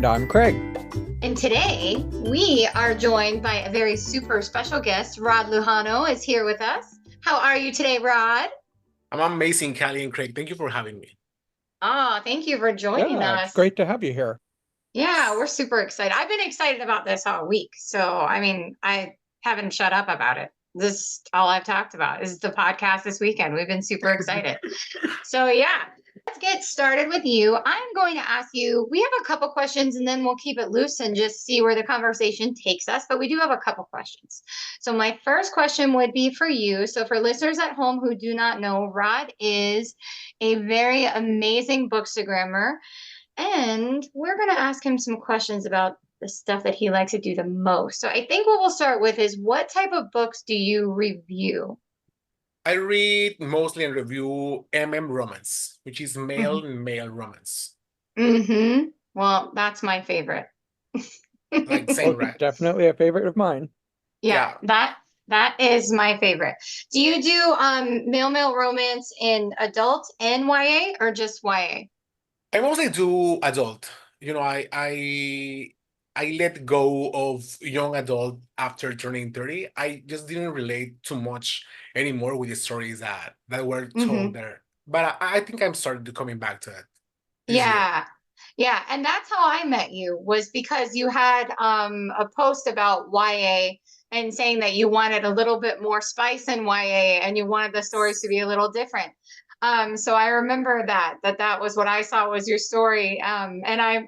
And I'm Craig. And today we are joined by a very super special guest. Rod Lujano is here with us. How are you today, Rod? I'm amazing, Cali and Craig. Thank you for having me. Oh, thank you for joining Yeah, us. it's great to have you here. Yeah, we're super excited. I've been excited about this all week. So, I haven't shut up about it. This all I've talked about is the podcast this weekend. We've been super excited. So, yeah, let's get started with you. I'm going to ask you, we have a couple questions and then we'll keep it loose and just see where the conversation takes us. But we do have a couple questions. So, my first question would be for you. So, for listeners at home who do not know, Rod is a very amazing bookstagrammer. And we're going to ask him some questions about the stuff that he likes to do the most. So I think what we'll start with is, what type of books do you review? I read mostly and review romance, which is male and male romance. Mm-hmm. Well, that's my favorite. Like same, right? Definitely a favorite of mine. Yeah, that is my favorite. Do you do male romance in adult and YA or just YA? I mostly do adult. I let go of young adult after turning 30. I just didn't relate too much anymore with the stories that were Mm-hmm. told there. But I think I'm starting to coming back to it this year. Yeah, and that's how I met you, was because you had a post about YA and saying that you wanted a little bit more spice in YA and you wanted the stories to be a little different. So I remember that was what I saw was your story. And I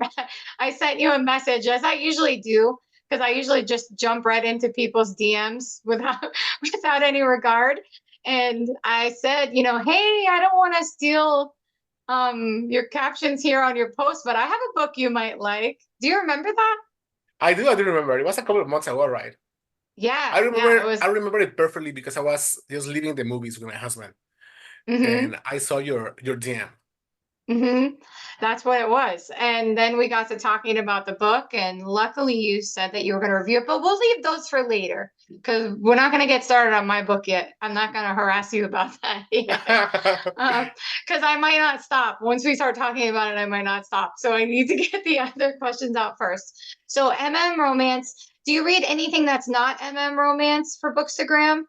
I sent you a message, as I usually do, because I usually just jump right into people's DMs without without any regard. And I said, hey, I don't want to steal your captions here on your post, but I have a book you might like. Do you remember that? I do remember. It was a couple of months ago, right? Yeah, it was. I remember it perfectly because I was just leaving the movies with my husband. Mm-hmm. And I saw your DM. Mm-hmm. That's what it was. And then we got to talking about the book, and luckily you said that you were going to review it, but we'll leave those for later because we're not going to get started on my book yet. I'm not going to harass you about that yet. Because I might not stop. Once we start talking about it, I might not stop. So I need to get the other questions out first. So romance. Do you read anything that's not romance for Bookstagram?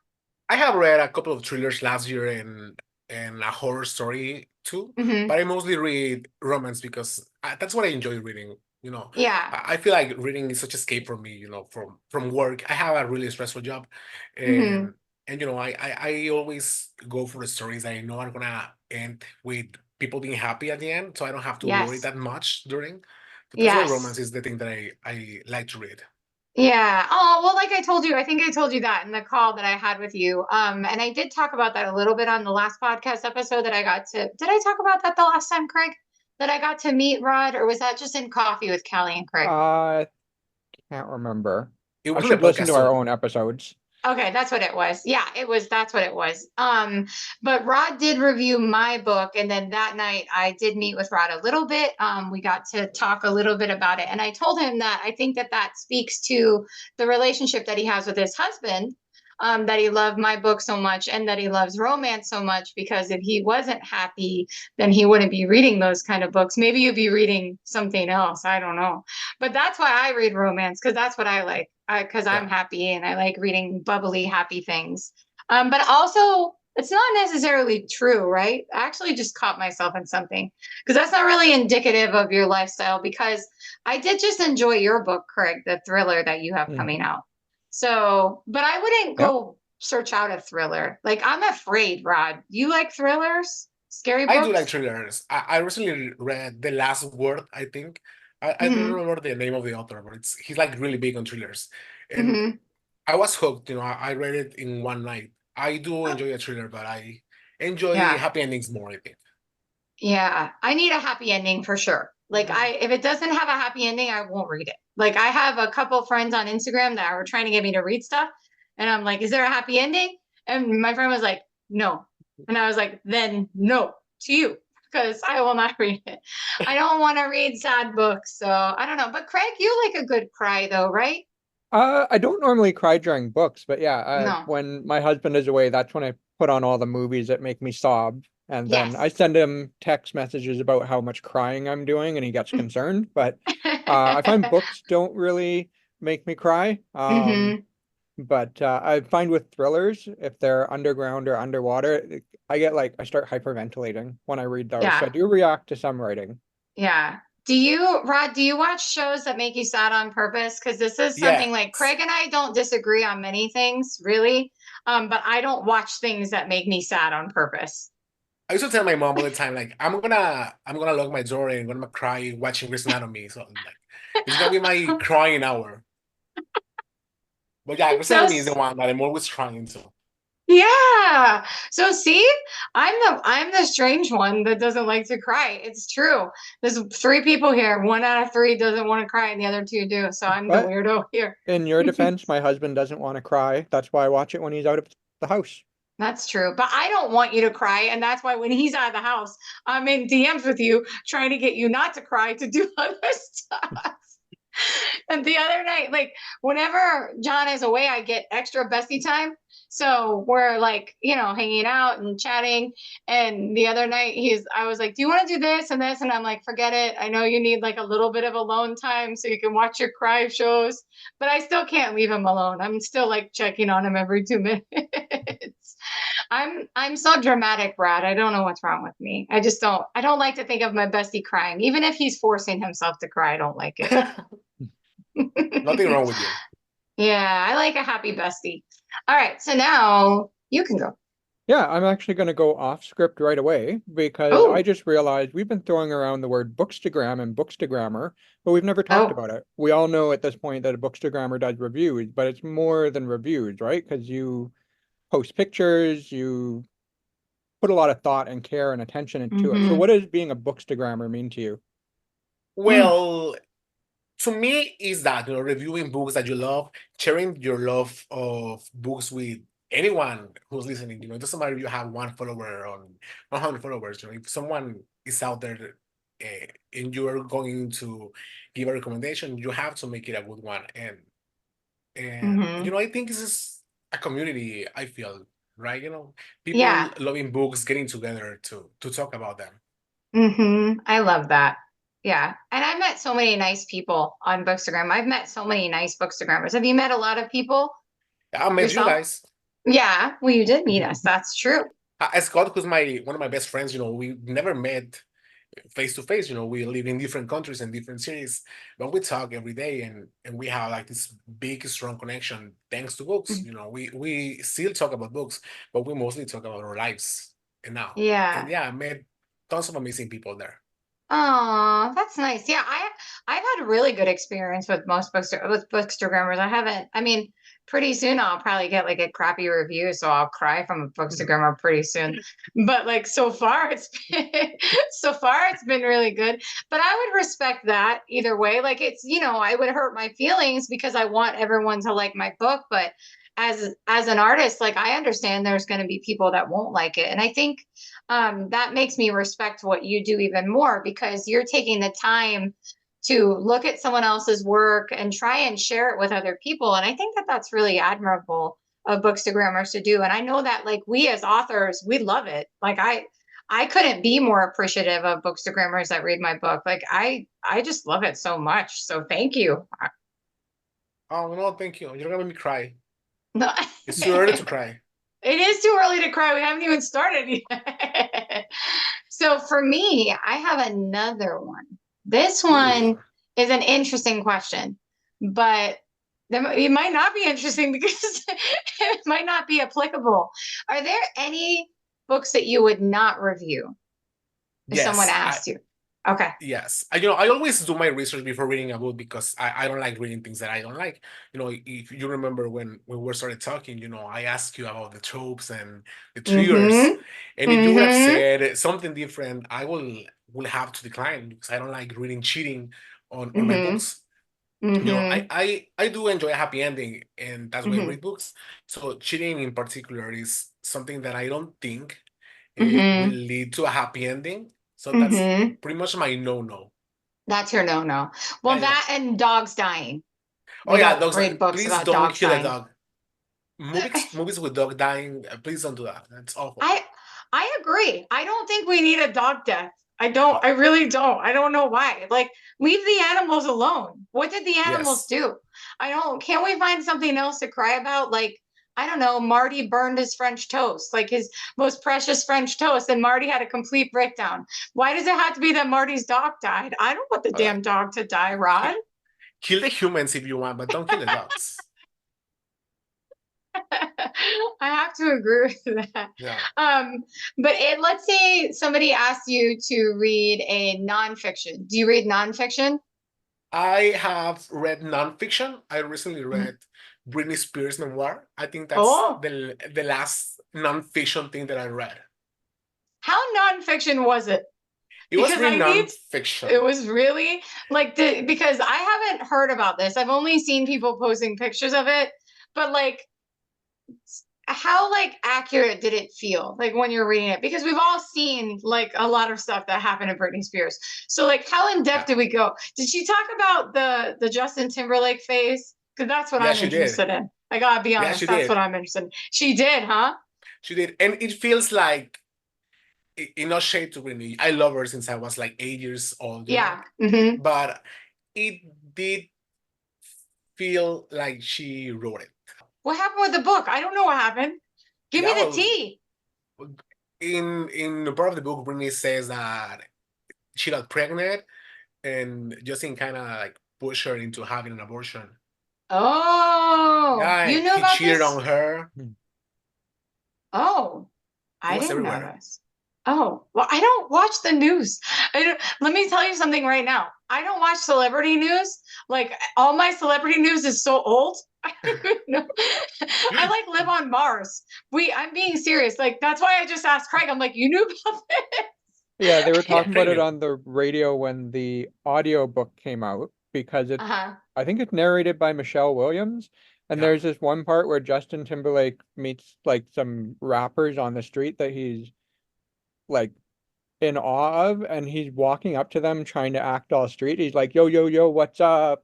I have read a couple of thrillers last year and a horror story too, Mm-hmm. but I mostly read romance because that's what I enjoy reading. Yeah. I feel like reading is such escape for me. From work. I have a really stressful job, Mm-hmm. and I always go for the stories that I know are gonna end with people being happy at the end, so I don't have to worry Yes. that much during. But that's why romance Yes. is the thing that I like to read. Yeah. Oh, well, like I told you, I think I told you that in the call that I had with you. And I did talk about that a little bit on the last podcast episode that I got to. Did I talk about that the last time, Craig? That I got to meet Rod, or was that just in coffee with Callie and Craig? I can't remember. It I was on the should listen podcast to our too. own episodes. Okay, that's what it was. Yeah, that's what it was. But Rod did review my book, and then that night I did meet with Rod a little bit. We got to talk a little bit about it, and I told him that I think that speaks to the relationship that he has with his husband. That he loved my book so much and that he loves romance so much, because if he wasn't happy, then he wouldn't be reading those kind of books. Maybe you'd be reading something else. I don't know. But that's why I read romance, because that's what I like. Because I'm Yeah. happy and I like reading bubbly, happy things. But also, it's not necessarily true, right? I actually just caught myself in something, because that's not really indicative of your lifestyle. Because I did just enjoy your book, Craig, the thriller that you have coming out. So, but I wouldn't Yep. go search out a thriller. Like, I'm afraid, Rod. You like thrillers? Scary I do like books? thrillers. I recently read The Last Word, I think. I don't Mm-hmm. remember the name of the author, but he's like really big on thrillers. And Mm-hmm. I was hooked, I read it in one night. I do enjoy a thriller, but I enjoy Yeah. happy endings more, I think. Yeah, I need a happy ending for sure. Like, if it doesn't have a happy ending, I won't read it. Like, I have a couple friends on Instagram that are trying to get me to read stuff, and I'm like, "Is there a happy ending?" And my friend was like, "No," and I was like, "Then no to you, because I will not read it. I don't want to read sad books." So I don't know. But Craig, you like a good cry though, right? I don't normally cry during books, but yeah, No. when my husband is away, that's when I put on all the movies that make me sob. And then I Yes. send him text messages about how much crying I'm doing, and he gets concerned. But I find books don't really make me cry. Hmm. But I find with thrillers, if they're underground or underwater, I start hyperventilating when I read those. So I Yeah. do react to some writing. Yeah. Do you watch shows that make you sad on purpose? Because this is something like Yes. Craig and I don't disagree on many things, really. But I don't watch things that make me sad on purpose. I used to tell my mom all the time, like, I'm gonna lock my door and I'm gonna cry watching Grey's Anatomy. So like it's gonna be my crying hour. But yeah, Grey's So Anatomy is the one that I'm always crying to. yeah. So see, I'm the strange one that doesn't like to cry. It's true. There's three people here. One out of three doesn't want to cry, and the other two do. So I'm the But weirdo here. in your defense, my husband doesn't want to cry. That's why I watch it when he's out of the house. That's true. But I don't want you to cry. And that's why when he's out of the house, I'm in DMs with you trying to get you not to cry to do other stuff. And the other night, like whenever John is away, I get extra bestie time. So we're like, hanging out and chatting. And the other night I was like, do you want to do this and this? And I'm like, forget it. I know you need like a little bit of alone time so you can watch your cry shows, but I still can't leave him alone. I'm still like checking on him every 2 minutes. I'm so dramatic, Brad. I don't know what's wrong with me. I don't like to think of my bestie crying. Even if he's forcing himself to cry, I don't like it. Nothing wrong with you. Yeah, I like a happy bestie. All right, so now you can go. Yeah, I'm actually going to go off script right away because I Oh, just realized we've been throwing around the word bookstagrammer and bookstagrammer, but we've never talked oh, about it. We all know at this point that a bookstagrammer does reviews, but it's more than reviews, right? Because you post pictures, you put a lot of thought and care and attention into it. So mm-hmm. what does being a bookstagrammer mean to you? Mm, Well, to me, is that reviewing books that you love, sharing your love of books with anyone who's listening. It doesn't matter if you have one follower on 100 followers. If someone is out there and you are going to give a recommendation, you have to make it a good one. And mm-hmm. I think this is a community. I feel right. People Yeah, loving books, getting together to talk about them. mm-hmm. I love that. Yeah, and I met so many nice people on Bookstagram. I've met so many nice Bookstagrammers. Have you met a lot of people I met you yourself? guys. Yeah, well, you did meet us. That's true. Scott, who's my one of my best friends, we never met face to face. We live in different countries and different cities, but we talk every day, and we have like this big, strong connection thanks to books. We still talk about books, but we mostly talk about our lives and now. And Yeah. yeah, I met tons of amazing people there. Oh, that's nice. Yeah, I've had a really good experience with most bookstagrammers. I haven't. I mean, pretty soon I'll probably get like a crappy review, so I'll cry from a bookstagrammer pretty soon. But like so far it's been really good. But I would respect that either way. Like I would hurt my feelings because I want everyone to like my book, but as an artist, like I understand there's going to be people that won't like it, and I think that makes me respect what you do even more because you're taking the time to look at someone else's work and try and share it with other people. And I think that that's really admirable of bookstagrammers to do. And I know that like we as authors, we love it. Like I couldn't be more appreciative of bookstagrammers that read my book. Like I just love it so much. So thank you. Oh no, thank you. You're gonna make me cry. No. It's too early to cry. It is too early to cry. We haven't even started yet. So for me, I have another one. This Ooh. one is an interesting question, but it might not be interesting because it might not be applicable. Are there any books that you would not review if someone Yes, asked you? Okay. yes. I always do my research before reading a book because I don't like reading things that I don't like. If you remember when we started talking, I asked you about the tropes and the triggers, Mm-hmm. and if you would have Mm-hmm. said something different, I will have to decline because I don't like reading cheating on my Mm-hmm. books. Mm-hmm. I do enjoy a happy ending, and that's why I Mm-hmm. read books. So cheating in particular is something that I don't think will Mm-hmm. lead to a happy ending. So that's Mm-hmm. pretty much my no. That's your no-no. Well, Yeah, that and dogs dying. Oh I yeah, don't dogs. read books Please about don't dogs kill a dying. dog. Movies with dog dying. Please don't do that. That's awful. I I agree. I don't think we need a dog death. I really don't. I don't know why. Like, leave the animals alone. What did the animals Yes. do? Can't we find something else to cry about? Like, I don't know, Marty burned his French toast, like his most precious French toast, and Marty had a complete breakdown. Why does it have to be that Marty's dog died? I don't want the Uh, damn dog to die, Rod. Kill the humans if you want, but don't kill the dogs. I have to agree with that. Yeah. But let's say somebody asked you to read a nonfiction. Do you read nonfiction? I have read nonfiction. I recently Mhm. read Britney Spears memoir. I think that's Oh, the last nonfiction thing that I read. how nonfiction was it? It was Because really I need it nonfiction. was really like because I haven't heard about this. I've only seen people posting pictures of it, but like how like accurate did it feel like when you're reading it? Because we've all seen like a lot of stuff that happened to Britney Spears. So like how in depth Yeah. did we go? Did she talk about the Justin Timberlake phase? Because that's what Yeah, I'm she did. interested in. I gotta be Yeah, honest, she that's what did. I'm interested in. She did, huh? She did. And it feels like, in no shade to Britney, I love her since I was like 8 years old, Yeah. Mm-hmm. But it did feel like she wrote it. What happened with the book? I don't know what happened. Give me Yeah, the well, tea. in the part of the book, Britney says that she got pregnant and Justin kind of like pushed her into having an abortion. Oh, Yeah, you knew he about cheated this? on her. Oh, It I was didn't know everywhere. this. Oh, well, I don't watch the news. Let me tell you something right now. I don't watch celebrity news. Like all my celebrity news is so old. I don't even know. I like live on Mars. I'm being serious. Like that's why I just asked Craig. I'm like, you knew about Yeah, they were Yeah, this? talking about Craig it knew. on the radio when the audio book came out because Uh-huh. I think it's narrated by Michelle Williams. And Yeah. there's this one part where Justin Timberlake meets like some rappers on the street that he's like in awe of, and he's walking up to them trying to act all street. He's like, yo, yo, yo, what's up?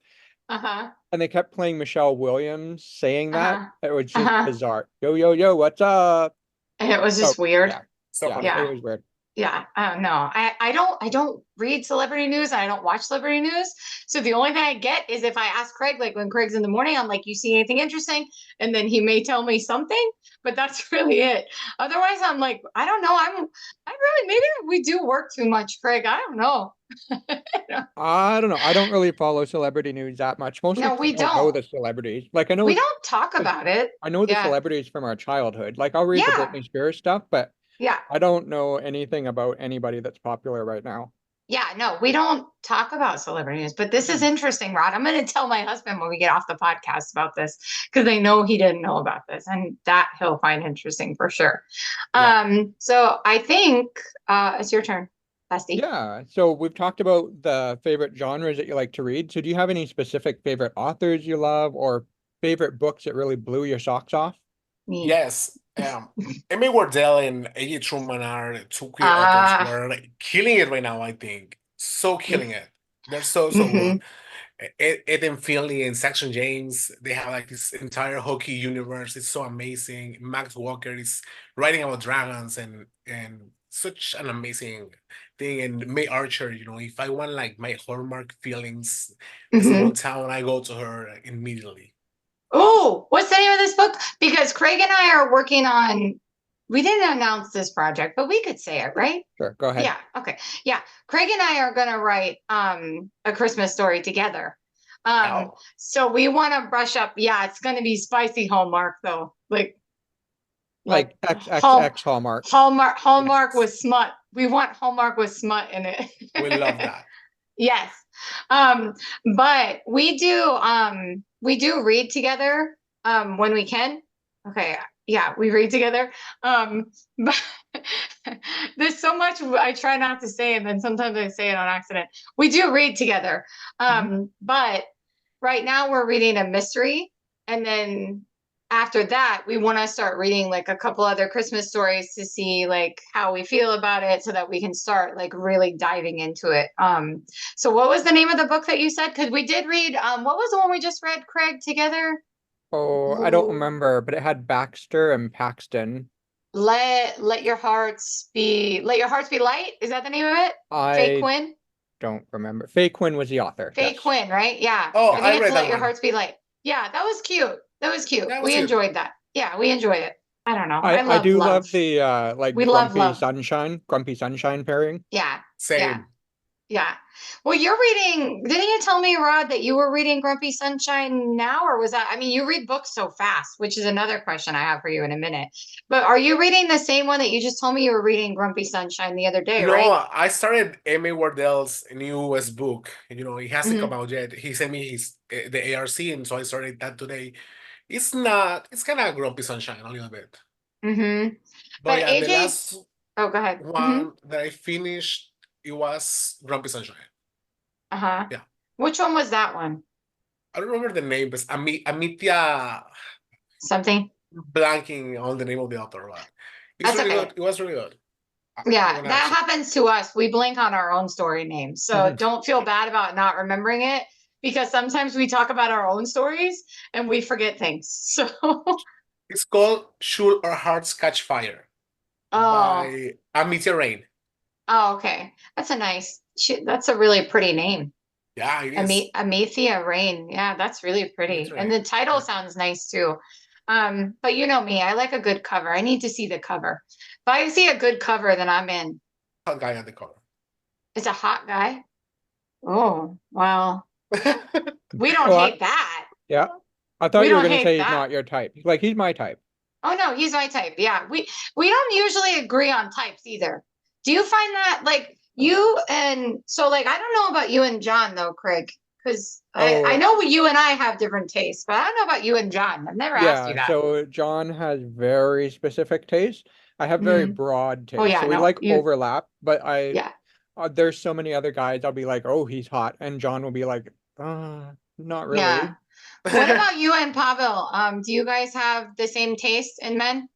Uh-huh. And they kept playing Michelle Williams saying that. Uh-huh. It was just Uh-huh. bizarre. Yo, yo, yo, what's up? And it was Oh, just weird. yeah, So yeah, funny. it Yeah. was weird. Yeah, no, I don't read celebrity news and I don't watch celebrity news. So the only thing I get is if I ask Craig, like when Craig's in the morning, I'm like, you see anything interesting? And then he may tell me something, but that's really it. Otherwise, I'm like, I don't know. I really maybe we do work too much, Craig. I don't know. I don't know. I don't really follow celebrity news that much, mostly No, because we I don't know don't. the celebrities. Like We don't talk about it. I know the Yeah. celebrities from our childhood. Like I'll read the Yeah. Britney Spears stuff, but Yeah. I don't know anything about anybody that's popular right now. Yeah, no, we don't talk about celebrity news, but this is interesting, Rod. I'm going to tell my husband when we get off the podcast about this because I know he didn't know about this, and that he'll find interesting for sure. Yeah. So I think it's your turn, Bestie. Yeah, so we've talked about the favorite genres that you like to read. So do you have any specific favorite authors you love or favorite books that really blew your socks off? Me. Yes. Amy Wardell and A.J. Truman are two queer authors who Uh, are like killing it right now, I think. So killing it. They're so mm-hmm, good. Eden Finley and Saxon James, they have like this entire hockey universe. It's so amazing. Max Walker is writing about dragons and such an amazing thing. And May Archer, if I want like my Hallmark feelings, small mm-hmm. town, I go to her immediately. Oh, what's the name of this book? Because Craig and I are working on, we didn't announce this project, but we could say it, right? Sure, go ahead. Yeah, okay. Yeah. Craig and I are gonna write a Christmas story together. Oh, So we want to brush up. Yeah, it's gonna be spicy Hallmark though. Like Like XXX Hallmark. Hallmark yes. with smut. We want Hallmark with smut in it. We love that. Yes. Um, but we do read together when we can. Okay, yeah, we read together. But there's so much I try not to say, and then sometimes I say it on accident. We do read together. Mhm. But right now we're reading a mystery, and then after that we want to start reading like a couple other Christmas stories to see like how we feel about it so that we can start like really diving into it. So what was the name of the book that you said? Because we did read what was the one we just read, Craig, together? Oh, I don't Ooh. remember, but it had Baxter and Paxton. Let your hearts be light. Is that the name of it? Faye I Quinn? don't remember. Faye Quinn was the author. Faye Yes. Quinn, right? Yeah. Oh, I I think it's read that Let Your one. Hearts Be Light. Yeah, that was cute. That was cute. That was We cute. enjoyed that. Yeah, we enjoyed it. I don't know. I I love do love. love the like We love love. Grumpy Sunshine pairing. Yeah. Yeah. Same. Yeah. Well, you're reading, didn't you tell me, Rod, that you were reading Grumpy Sunshine now? Or was that, I mean, you read books so fast, which is another question I have for you in a minute. But are you reading the same one that you just told me you were reading Grumpy Sunshine the other day, right? No, I started M.A. Wardell's newest book. It hasn't Mm-hmm. come out yet. He sent me the ARC, and so I started that today. It's kind of grumpy sunshine a little bit. Mm-hmm. But But yeah, the AJ's, last oh, go ahead. Mm-hmm. one that I finished, it was Grumpy Sunshine. Uh-huh. Yeah. Which one was that one? I don't remember the name, but Amitia Something? blanking on the name of the author, but it's That's really okay. good. It was really good. I'm Yeah, gonna that check. happens to us. We blank on our own story names. So don't feel bad about not remembering it because sometimes we talk about our own stories and we forget things. So, It's called Should Our Hearts Catch Fire oh, by Amitia Rain. oh, okay. That's a really pretty name. Yeah, it is. Amethea Rain. Yeah, that's really pretty. Amitia And Rain. the title Yeah. sounds nice too. But you know me, I like a good cover. I need to see the cover. If I see a good cover, then I'm in. Hot guy at the cover. It's a hot guy. Oh, well, we don't Oh, hate that. yeah. I thought We you were don't gonna hate say he's that. not your type. Like he's my type. Oh no, he's my type. Yeah. We don't usually agree on types either. Do you find that like you and so like I don't know about you and John though, Craig, because I Oh, know you and I have different tastes, but I don't know about you and John. I've never asked you yeah. that. So John has very specific tastes. I have very Mhm. broad Oh tastes. yeah, So we no, like overlap, but yeah. there's so many other guys I'll be like, "Oh, he's hot." And John will be like, not Yeah. really." What about you and Pavel? Do you guys have the same taste in men?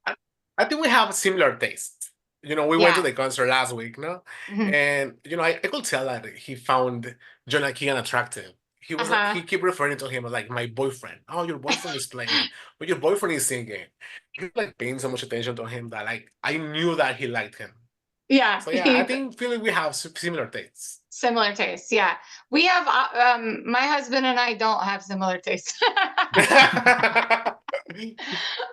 I think we have similar tastes. We went to Yeah. the concert last week, no? Hmm. And I could tell that he found Jonah Keegan attractive. Uh-huh. He kept referring to him as like my boyfriend. Oh, your boyfriend is playing, but your boyfriend is singing. He was like paying so much attention to him that like I knew that he liked him. Yeah. So yeah, I feel like we have similar tastes. Similar tastes. Yeah. We have my husband and I don't have similar tastes.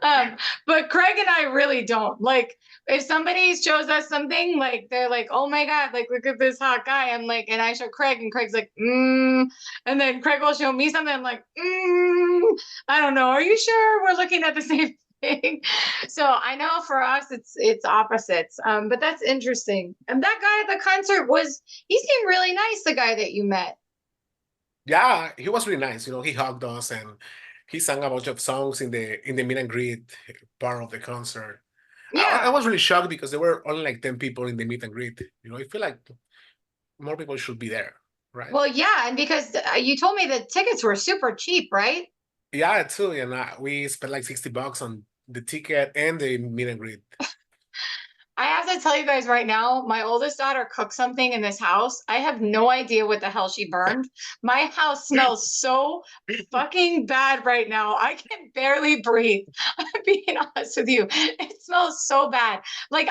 um, but Craig and I really don't. Like if somebody shows us something, like they're like, "Oh my God, like look at this hot guy." I'm like, and I show Craig and Craig's like, and then Craig will show me something. I'm like, I don't know. Are you sure we're looking at the same thing? So I know for us it's opposites. But that's interesting. And that guy at the concert he seemed really nice, the guy that you met. Yeah, he was really nice. He hugged us and he sang a bunch of songs in the meet and greet part of the concert. I Yeah. was really shocked because there were only like 10 people in the meet and greet. I feel like more people should be there, right? Well, yeah, and because you told me the tickets were super cheap, right? Yeah, too. And we spent like $60 on the ticket and the meet and greet. I have to tell you guys right now, my oldest daughter cooked something in this house. I have no idea what the hell she burned. My house smells so fucking bad right now. I can barely breathe. I'm being honest with you. It smells so bad. Like,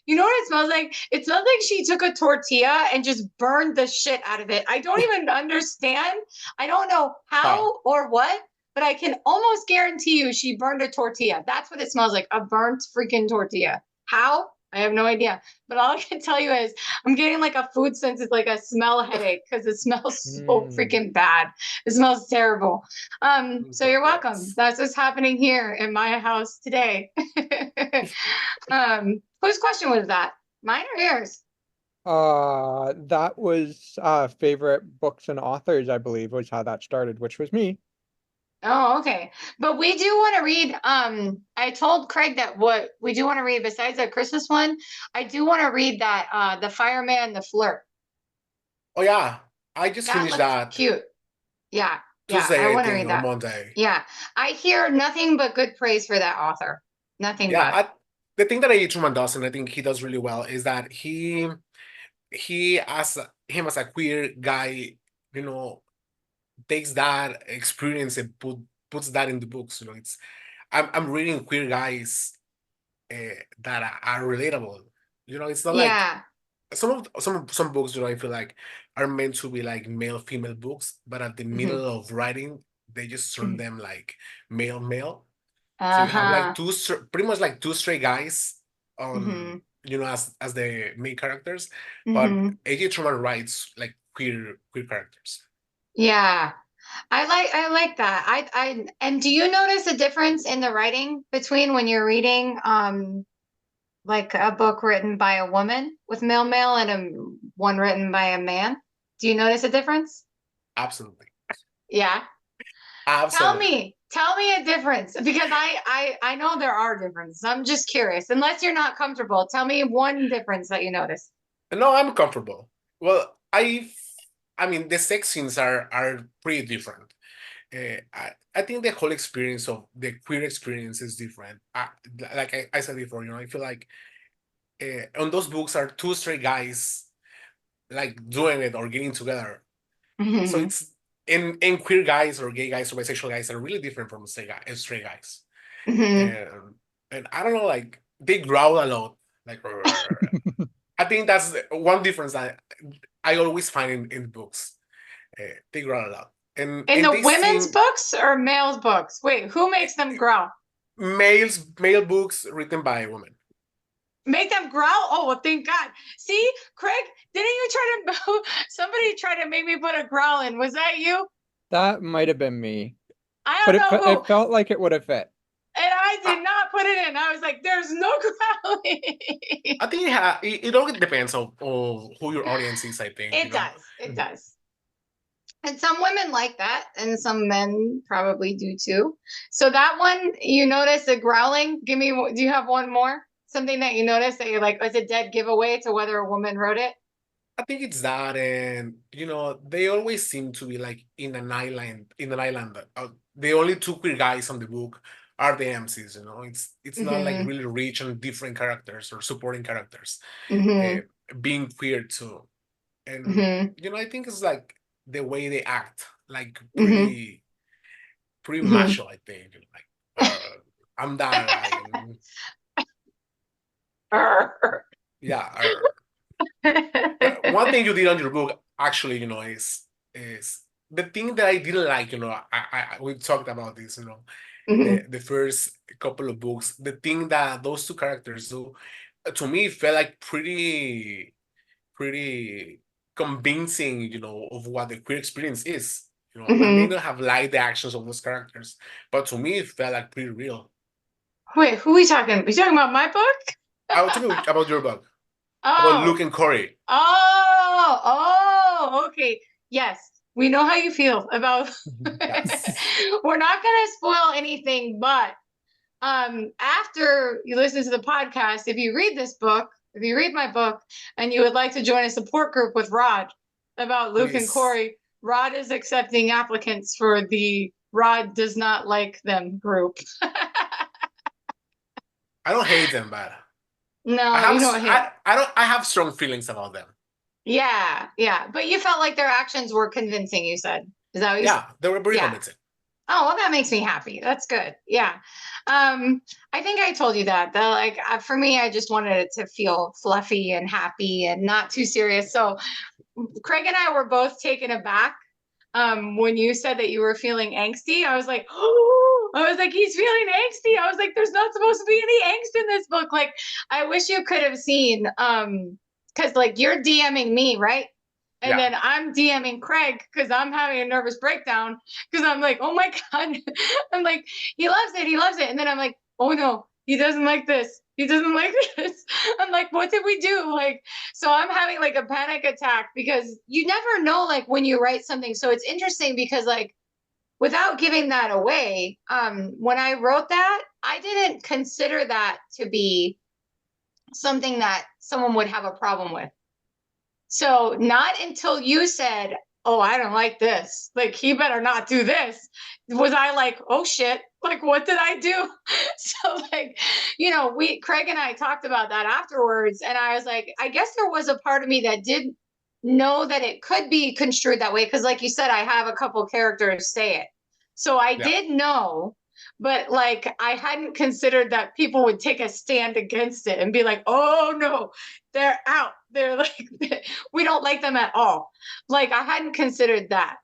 you know what it smells like? It smells like she took a tortilla and just burned the shit out of it. I don't even understand. I don't know How? how or what, but I can almost guarantee you she burned a tortilla. That's what it smells like, a burnt freaking tortilla. How? I have no idea. But all I can tell you is I'm getting like a food sense, it's like a smell headache because it smells so Mm. freaking bad. It smells terrible. So you're welcome. Yes. That's what's happening here in my house today. Whose question was that? Mine or yours? That was favorite books and authors, I believe, was how that started, which was me. Oh, okay. But we do want to read. I told Craig that what we do want to read besides the Christmas one, I do want to read that The Fireman, the Flirt. Oh yeah, I just That finished looked that cute. Yeah, yeah, I Tuesday, I want to think, read or that. Monday. Yeah, I hear nothing but good praise for that author. Nothing Yeah, but. the thing that Truman does, and I think he does really well, is that he as him as a queer guy, you know, takes that experience and puts that in the books. It's I'm reading queer guys that are relatable. It's not like Yeah. some books, I feel like are meant to be like male female books, but at the Hmm. middle of writing, they just turn them like male male. So you have like Uh-huh. pretty much like two straight guys Hmm. on as the main characters, but Hmm. A.J. Truman writes like queer characters. Yeah. I like that. And do you notice a difference in the writing between when you're reading like a book written by a woman with male and one written by a man? Do you notice a difference? Absolutely, Yeah. absolutely. Tell me a difference because I know there are differences. I'm just curious. Unless you're not comfortable, tell me one difference that you notice. No, I'm comfortable. Well, I mean, the sex scenes are pretty different. I think the whole experience of the queer experience is different. Like I said before, I feel like on those books are two straight guys like doing it or getting together. So Hmm. it's in queer guys or gay guys or bisexual guys are really different from straight guys. Hmm. And I don't know, like they growl a lot. Like I think that's one difference that I always find in books. They growl a lot, and In and the they women's seem books or males' books? Wait, who makes them growl? male books written by women. Make them growl? Oh, well, thank God. See, Craig, didn't you try to, somebody tried to make me put a growl in. Was that you? That might have been me, I but don't know who. it felt like it would have fit. And I I, did not put it in. I was like, there's no growling. I think it all depends on who your audience is. I think It does. It does. And some women like that, and some men probably do too. So that one, you notice the growling. Do you have one more? Something that you notice that you're like, oh, it's a dead giveaway to whether a woman wrote it? I think it's that, and they always seem to be like in an island. The only two queer guys on the book are the MCs. It's not like Mm-hmm. really rich and different characters or supporting characters Mm-hmm. uh, being queer too. And Mm-hmm. I think it's like the way they act, like Mm-hmm. pretty Mm-hmm. macho. I think like I'm that guy, and yeah. One thing you did on your book, actually, is the thing that I didn't like. We talked about this. Mm-hmm. The first couple of books, the thing that those two characters do, to me, felt like pretty convincing. Of what the queer experience is. I may Mm-hmm. not have liked the actions of those characters, but to me, it felt like pretty real. Wait, who are we talking? We talking about my book? I was talking about your book, about Oh, Luke and Corey. okay. Yes, we know how you feel about. Yes. We're not gonna spoil anything, but after you listen to the podcast, if you read my book, and you would like to join a support group with Rod about Luke and Please. Corey, Rod is accepting applicants for the Rod does not like them group. I don't hate them, but I No, have you don't hate. I have strong feelings about them. Yeah, yeah. But you felt like their actions were convincing, you said. Is that what you said? Yeah, they were very Yeah. convincing. Oh, well, that makes me happy. That's good. Yeah. I think I told you that. Like for me, I just wanted it to feel fluffy and happy and not too serious. So Craig and I were both taken aback when you said that you were feeling angsty. I was like, oh, I was like, he's feeling angsty. I was like, there's not supposed to be any angst in this book. Like, I wish you could have seen, because like you're DMing me, right? And Yeah. then I'm DMing Craig because I'm having a nervous breakdown because I'm like, oh my God. I'm like, he loves it. He loves it. And then I'm like, oh no, he doesn't like this. He doesn't like this. I'm like, what did we do? Like, so I'm having like a panic attack because you never know like when you write something. So it's interesting because like without giving that away, when I wrote that, I didn't consider that to be something that someone would have a problem with. So not until you said, "Oh, I don't like this. Like he better not do this." Was I like, "Oh shit. Like what did I do?" So like, we Craig and I talked about that afterwards and I was like, I guess there was a part of me that did know that it could be construed that way because like you said I have a couple characters say it. So I Yeah. did know, but like I hadn't considered that people would take a stand against it and be like, oh no, they're out. They're like, we don't like them at all. Like I hadn't considered that.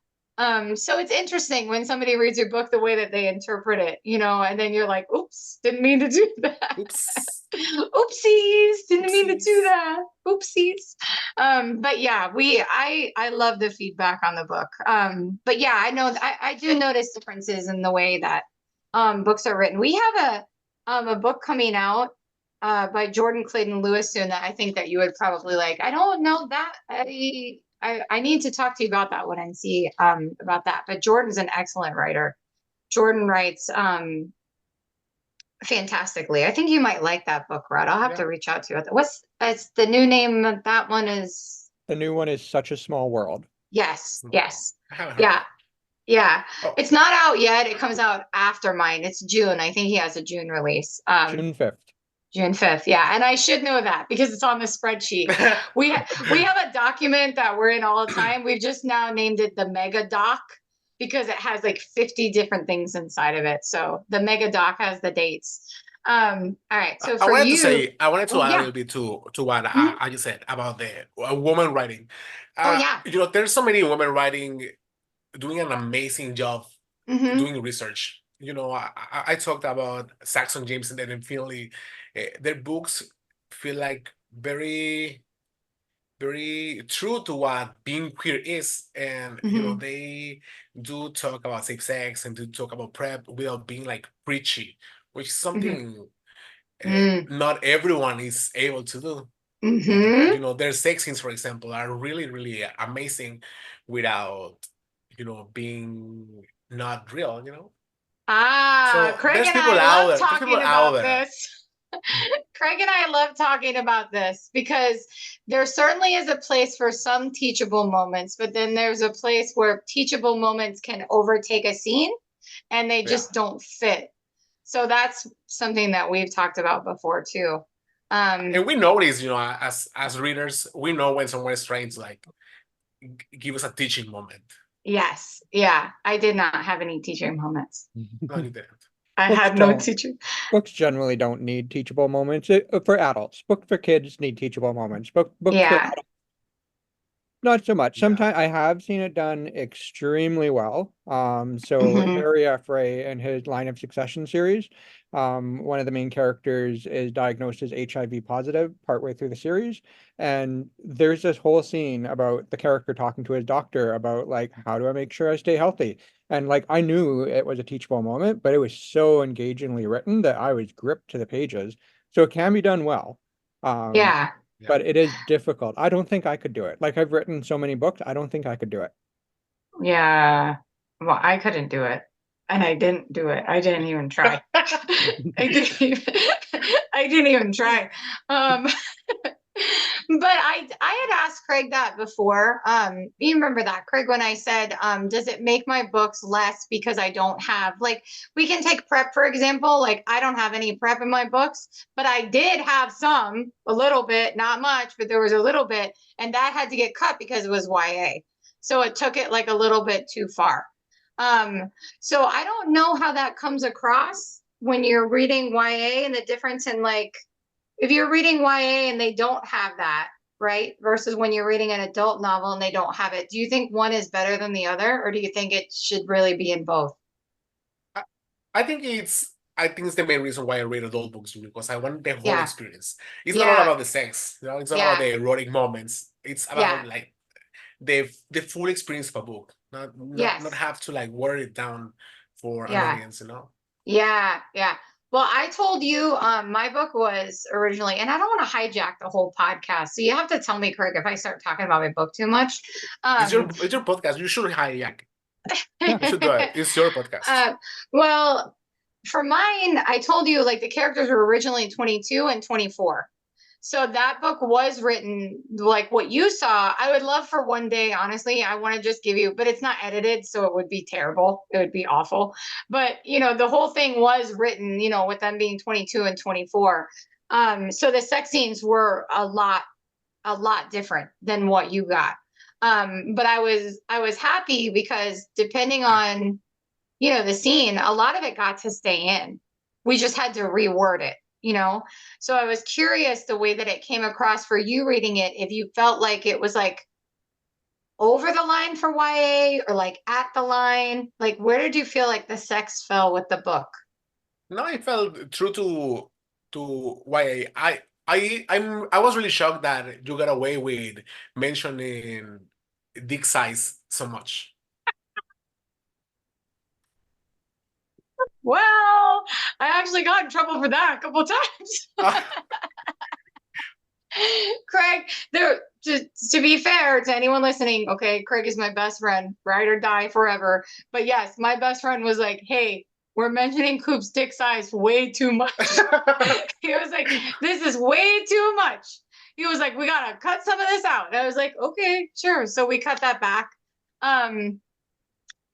So it's interesting when somebody reads your book the way that they interpret it, you know, and then you're like, oops, didn't mean to do that. Oops. Oopsies, didn't mean to do Oopsies. that. Oopsies. But yeah, I love the feedback on the book. But yeah, I do notice differences in the way that books are written. We have a book coming out by Jordan Clayton Lewis soon that I think that you would probably like. I don't know that I need to talk to you about that one and see about that. But Jordan's an excellent writer. Jordan writes fantastically. I think you might like that book, Rod. I'll have to reach out to you. It's the new name of that one is The new one is Such a Small World. yes. I haven't heard Yeah. of Yeah. Oh. It's not out yet. It comes out after mine. It's June. I think he has a June release. June 5th. June 5th. Yeah. And I should know that because it's on the spreadsheet. We have a document that we're in all the time. We've just now named it the Mega Doc because it has like 50 different things inside of it. So the Mega Doc has the dates. All right. So I for wanted you, to say, I wanted to oh add a yeah. little bit to what Mhm. I just said about the woman writing. Oh yeah. You know, there's so many women writing, doing an amazing job hmm doing research. You know, I talked about Saxon James and then Finley. Their books feel like very, very true to what being queer is. And, you know, hmm they do talk about safe sex and do talk about prep without being like preachy, which is hmm something hmm not everyone is able to do. hmm You know, their sex scenes, for example, are really, really amazing without, you know, being not real, you know? Ah, So Craig there's and people I out love there. There's people talking out about there. this. Craig and I love talking about this because there certainly is a place for some teachable moments, but then there's a place where teachable moments can overtake a scene and they Yeah. just don't fit. So that's something that we've talked about before too. And we notice, you know, as readers, we know when someone is trying to like give us a teaching moment. Yes, yeah, I did not have any teaching moments. No, you didn't. I Books had no don't. teaching. Books generally don't need teachable moments for adults. Books for kids need teachable moments. Books for Yeah. adults, not so much. Yeah. Sometimes I have seen it done extremely well. So hmm Harry F. Ray in his Line of Succession series, one of the main characters is diagnosed as HIV positive partway through the series. And there's this whole scene about the character talking to his doctor about like, how do I make sure I stay healthy? And like I knew it was a teachable moment, but it was so engagingly written that I was gripped to the pages. So it can be done well. Um, Yeah. Yeah. but it is difficult. I don't think I could do it. Like I've written so many books, I don't think I could do it. Yeah. Well, I couldn't do it. And I didn't do it. I didn't even try. I didn't even try. But I had asked Craig that before. You remember that, Craig, when I said, does it make my books less because I don't have like we can take prep, for example. Like I don't have any prep in my books, but I did have some, a little bit, not much, but there was a little bit, and that had to get cut because it was YA. So it took it like a little bit too far. So I don't know how that comes across when you're reading YA and the difference in like if you're reading YA and they don't have that, right? Versus when you're reading an adult novel and they don't have it. Do you think one is better than the other, or do you think it should really be in both? I, I think it's the main reason why I read adult books because I want the whole Yeah. experience. It's not all Yeah. about the sex, you know, it's not about Yeah. the erotic moments. It's about Yeah. like the full experience of a book. Not Yes. have to like water it down for an Yeah. audience, you know. Yeah. Yeah. Well, I told you my book was originally, and I don't want to hijack the whole podcast. So you have to tell me, Craig, if I start talking about my book too much. It's your podcast. You should hijack. Yeah. You should do it. It's your podcast. uh, well, for mine, I told you like the characters were originally 22 and 24. So that book was written like what you saw. I would love for one day, honestly, I want to just give you, but it's not edited, so it would be terrible. It would be awful. But you know, the whole thing was written, you know, with them being 22 and 24. So the sex scenes were a lot different than what you got. But I was happy because depending on the scene, a lot of it got to stay in. We just had to reword it, So I was curious the way that it came across for you reading it, if you felt like it was like over the line for YA or like at the line. Like, where did you feel like the sex fell with the book? No, I felt true to why I was really shocked that you got away with mentioning dick size so much. Well, I actually got in trouble for that a couple of times. Craig, to be fair to anyone listening, okay, Craig is my best friend, ride or die forever. But yes, my best friend was like, hey, we're mentioning Coop's dick size way too much. He was like, this is way too much. He was like, we gotta cut some of this out. And I was like, okay, sure. So we cut that back. And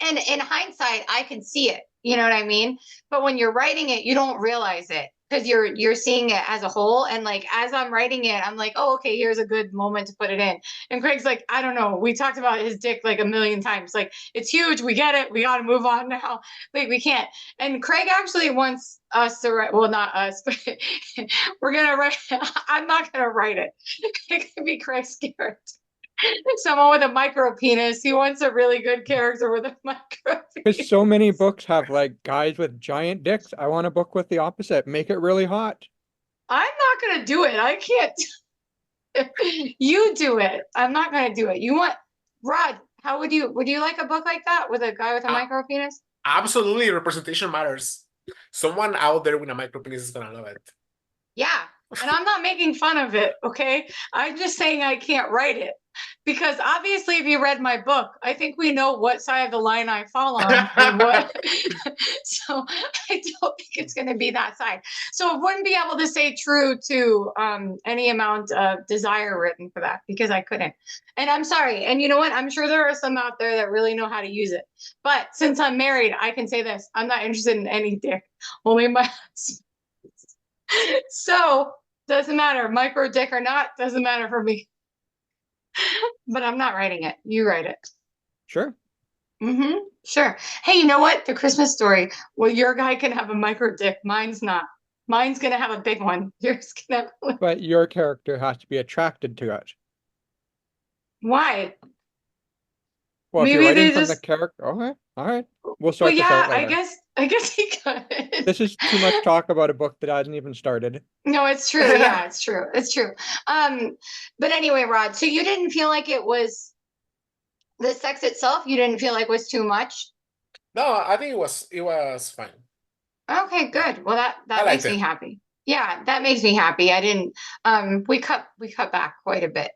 in hindsight, I can see it. You know what I mean? But when you're writing it, you don't realize it because you're seeing it as a whole. And like as I'm writing it, I'm like, oh, okay, here's a good moment to put it in. And Craig's like, I don't know. We talked about his dick like a million times. Like, it's huge. We get it. We got to move on now. Like, we can't. And Craig actually wants us to write. Well, not us, but we're gonna write. I'm not gonna write it. It could be Craig's character. Someone with a micro penis. He wants a really good character with a micro Because penis. so many books have like guys with giant dicks. I want a book with the opposite. Make it really hot. I'm not gonna do it. I can't. You do it. I'm not gonna do it. You want Rod? How would you like a book like that with a guy with a Uh, micro penis? Absolutely, representation matters. Someone out there with a micro penis is gonna love it. Yeah. And I'm not making fun of it, okay? I'm just saying I can't write it. Because obviously, if you read my book, I think we know what side of the line I fall on and what. So I don't think it's going to be that side. So I wouldn't be able to say true to any amount of desire written for that because I couldn't. And I'm sorry. And you know what? I'm sure there are some out there that really know how to use it. But since I'm married, I can say this. I'm not interested in any dick, only my husband. So doesn't matter, micro dick or not, doesn't matter for me. But I'm not writing it. You write it. Sure. Mm-hmm. Sure. Hey, you know what? The Christmas story. Well, your guy can have a micro dick. Mine's not. Mine's gonna have a big one. Yours can have a... But your character has to be attracted to it. Why? Well, if you're Maybe writing they from the just. character, okay, all right. We'll Well, sort this yeah. out I later. guess. I guess he could. This is too much talk about a book that hasn't even started. No, it's true. Yeah, it's true. It's true. But anyway, Rod. So you didn't feel like it was the sex itself. You didn't feel like was too much. No, I think it was fine. Okay, Yeah, good. Well, I that liked makes me it. happy. Yeah, that makes me happy. I didn't we cut back quite a bit.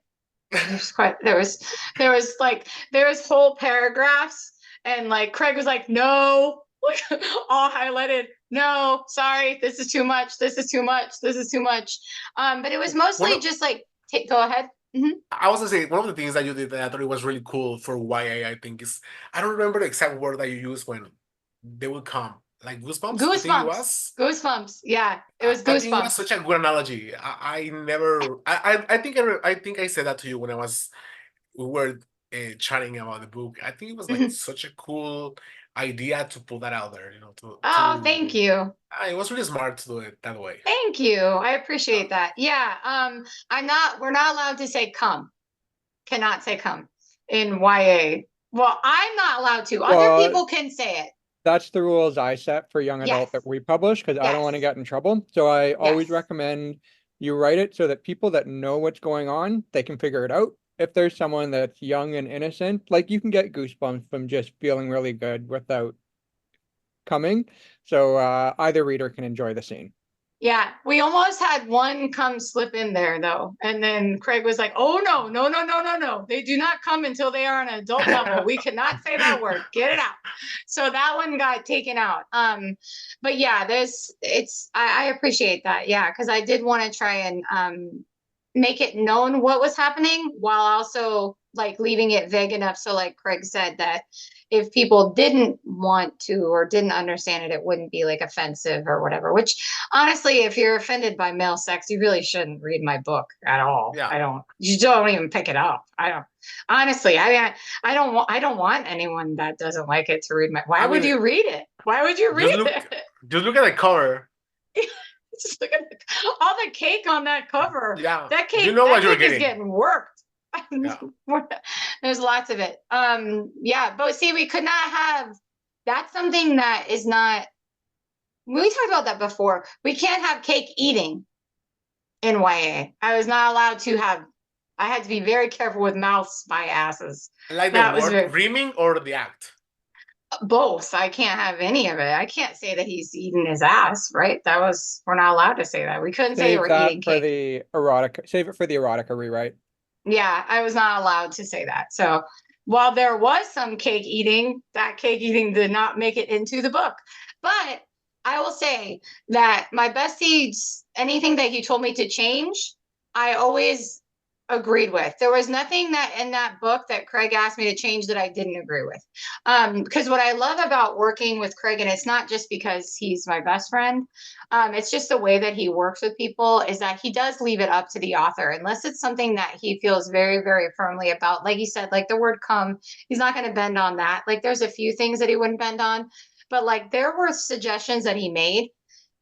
There was whole paragraphs and like Craig was like, no, like all highlighted. No, sorry, this is too much. This is too much. This is too much. But it was One mostly of, just like go ahead. Mhm. I was gonna say one of the things that you did that I thought it was really cool for YA. I think is I don't remember the exact word that you used when they would come like goosebumps. I think it Goosebumps. was. Goosebumps. Yeah, it was I think it was goosebumps. such a good analogy. I never. I think I said that to you when we were chatting about the book. I think it was like such a cool idea to put that out there. Oh, thank you. It was really smart to do it that way. Thank you. I Uh, appreciate that. Yeah. We're not allowed to say come. Cannot say come in YA. Well, I'm not allowed to. Other Well, people can say it. that's the rules I set for young Yes. adult that we publish because I don't want to Yes. get in trouble. So I always Yes. recommend you write it so that people that know what's going on, they can figure it out. If there's someone that's young and innocent, like you can get goosebumps from just feeling really good without coming. So either reader can enjoy the scene. Yeah. We almost had one come slip in there though. And then Craig was like, oh no, no, no, no, no, no. They do not come until they are on an adult level. We cannot say that word. Get it out. So that one got taken out. But yeah, I appreciate that. Yeah, because I did want to try and make it known what was happening while also like leaving it vague enough so like Craig said that if people didn't want to or didn't understand it, it wouldn't be like offensive or whatever. Which honestly, if you're offended by male sex, you really shouldn't read my book at all. Yeah. You don't even pick it up. I don't honestly, I don't want anyone that doesn't like it to read my, why I would mean, you read it? Why would you read it? just look at the cover. Just look at all the cake on that cover. Yeah. That cake, You know what that you're cake is getting. getting worked. Yeah. There's lots of it. Yeah, but see, we could not have, that's something that is not, we talked about that before. We can't have cake eating in YA. I was not allowed to have, I had to be very careful with mouths by asses. Like That the was word very, reaming or the act? both. I can't have any of it. I can't say that he's eating his ass, right? That was, we're not allowed to say that. We couldn't say Save we're that eating for cake. the erotica. Save it for the erotica rewrite. Yeah, I was not allowed to say that. So while there was some cake eating, that cake eating did not make it into the book. But I will say that my besties, anything that he told me to change, I always agreed with. There was nothing that in that book that Craig asked me to change that I didn't agree with. Because what I love about working with Craig, and it's not just because he's my best friend, it's just the way that he works with people is that he does leave it up to the author, unless it's something that he feels very, very firmly about. Like you said, like the word come, he's not going to bend on that. Like there's a few things that he wouldn't bend on, but like there were suggestions that he made.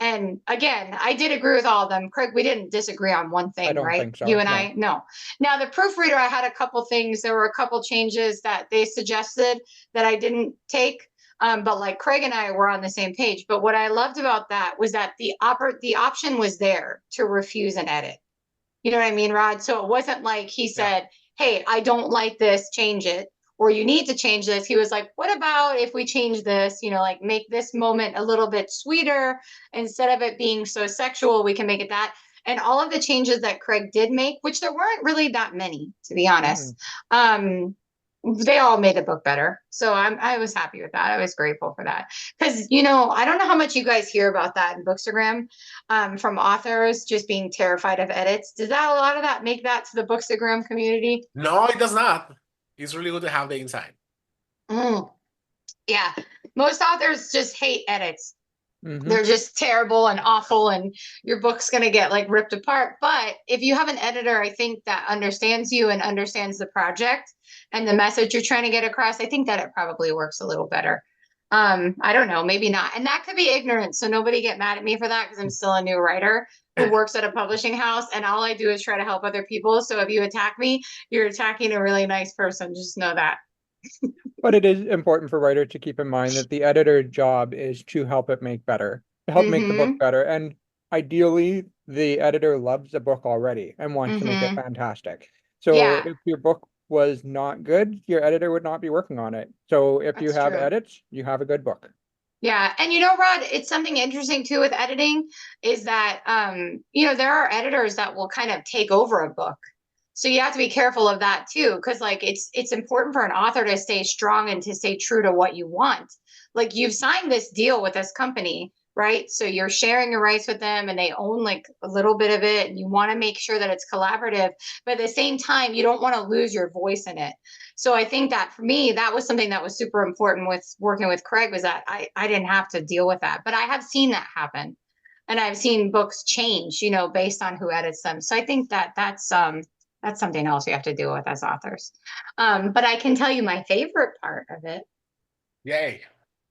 And again, I did agree with all of them. Craig, we didn't disagree on one I thing, don't right? think so. You and No. I, no. Now, the proofreader, I had a couple things. There were a couple changes that they suggested that I didn't take. But like Craig and I were on the same page. But what I loved about that was that the option was there to refuse an edit. You know what I mean, Rod? So it wasn't like he Yeah. said, hey, I don't like this, change it, or you need to change this. He was like, what about if we change this, you know, like make this moment a little bit sweeter instead of it being so sexual, we can make it that. And all of the changes that Craig did make, which there weren't really that many, to be honest, they all made the book better. So I was happy with that. I was grateful for that. Because, you know, I don't know how much you guys hear about that in Bookstagram from authors just being terrified of edits. Does that, a lot of that make that to the Bookstagram community? No, it does not. It's really good to have the inside. Yeah. Most authors just hate edits. Mm-hmm. They're just terrible and awful, and your book's going to get like ripped apart. But if you have an editor, I think that understands you and understands the project and the message you're trying to get across, I think that it probably works a little better. I don't know, maybe not. And that could be ignorance. So nobody get mad at me for that because I'm still a new writer who works at a publishing house, and all I do is try to help other people. So if you attack me, you're attacking a really nice person. Just know that. But it is important for writers to keep in mind that the editor's job is to help it make better, to help make the book better. And ideally, the editor loves the book already and wants to make it fantastic. So Yeah, if your book was not good, your editor would not be working on it. So if you that's have true. edits, you have a good book. Yeah. And you know, Rod, it's something interesting too with editing is that you know, there are editors that will kind of take over a book. So you have to be careful of that too, because like it's important for an author to stay strong and to stay true to what you want. Like you've signed this deal with this company, right? So you're sharing your rights with them and they own like a little bit of it and you want to make sure that it's collaborative, but at the same time, you don't want to lose your voice in it. So I think that for me, that was something that was super important with working with Craig was that I didn't have to deal with that, but I have seen that happen. And I've seen books change, you know, based on who edits them. So I think that that's something else we have to deal with as authors. But I can tell you my favorite part of it. Yay.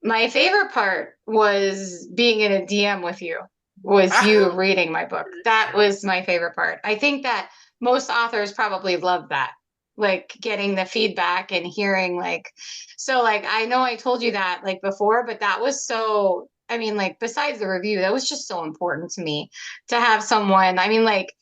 My favorite part was being in a DM with you, was you reading my book. That was my favorite part. I think that most authors probably love that, like getting the feedback and hearing like, so like, I know I told you that like before, but that was so, I mean, like besides the review, that was just so important to me to have someone, I mean, like,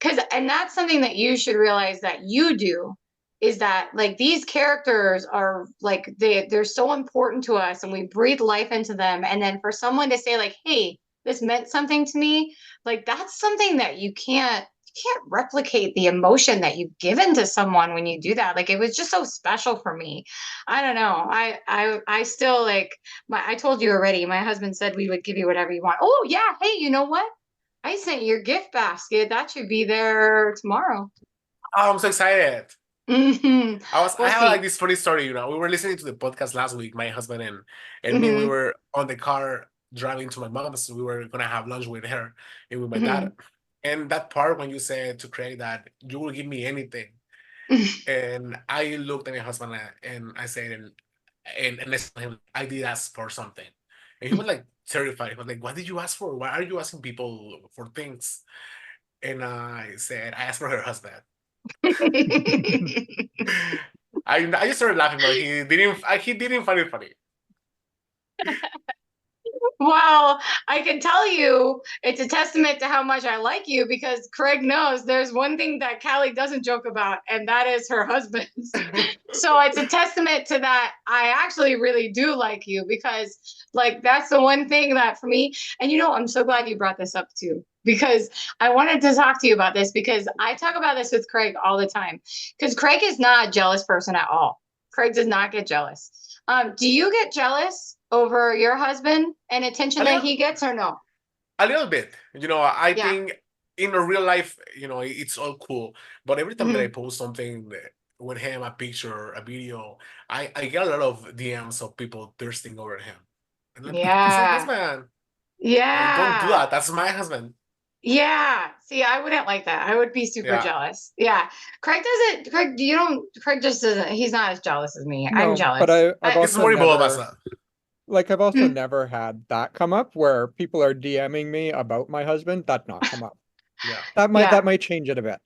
because, and that's something that you should realize that you do is that like these characters are like they're so important to us and we breathe life into them, and then for someone to say like, hey, this meant something to me, like that's something that you can't replicate the emotion that you've given to someone when you do that. Like it was just so special for me. I don't know, I still like, my, I told you already, my husband said we would give you whatever you want. Oh yeah, hey, you know what, I sent your gift basket. That should be there tomorrow. Oh, I'm so excited. Mhm. I We'll have like see. this funny story, we were listening to the podcast last week, my husband and me, we Hmm. were on the car driving to my mom's. We were gonna have lunch with her and with my dad. Hmm. And that part when you said to Craig that you will give me anything. And I looked at my husband and I said, and I told him I did ask for something. And he was like terrified. He was like, what did you ask for? Why are you asking people for things? And I said, I asked for her husband. I just started laughing, but he didn't find it funny. Well, I can tell you it's a testament to how much I like you because Craig knows there's one thing that Callie doesn't joke about, and that is her husband. So it's a testament to that. I actually really do like you because, like, that's the one thing that for me, and I'm so glad you brought this up too, because I wanted to talk to you about this because I talk about this with Craig all the time because Craig is not a jealous person at all. Craig does not get jealous. Do you get jealous over your husband and attention A that little, he gets or no? a little bit. I Yeah. think in a real life, it's all cool. But every time that I Mhm. post something with him, a picture, a video, I get a lot of DMs of people thirsting over him. And like, it's her Yeah. husband. Like, don't do Yeah. that. That's my husband. Yeah. See, I wouldn't like that. I would be super Yeah. jealous. Yeah. Craig doesn't, Craig, you don't, Craig just doesn't, he's not as jealous as me. I'm No, but jealous. I've It's also more never, Bulabasa. like, I've also never had that come up where people are DMing me about my husband. That not come up. Yeah. Yeah. That might change it a bit.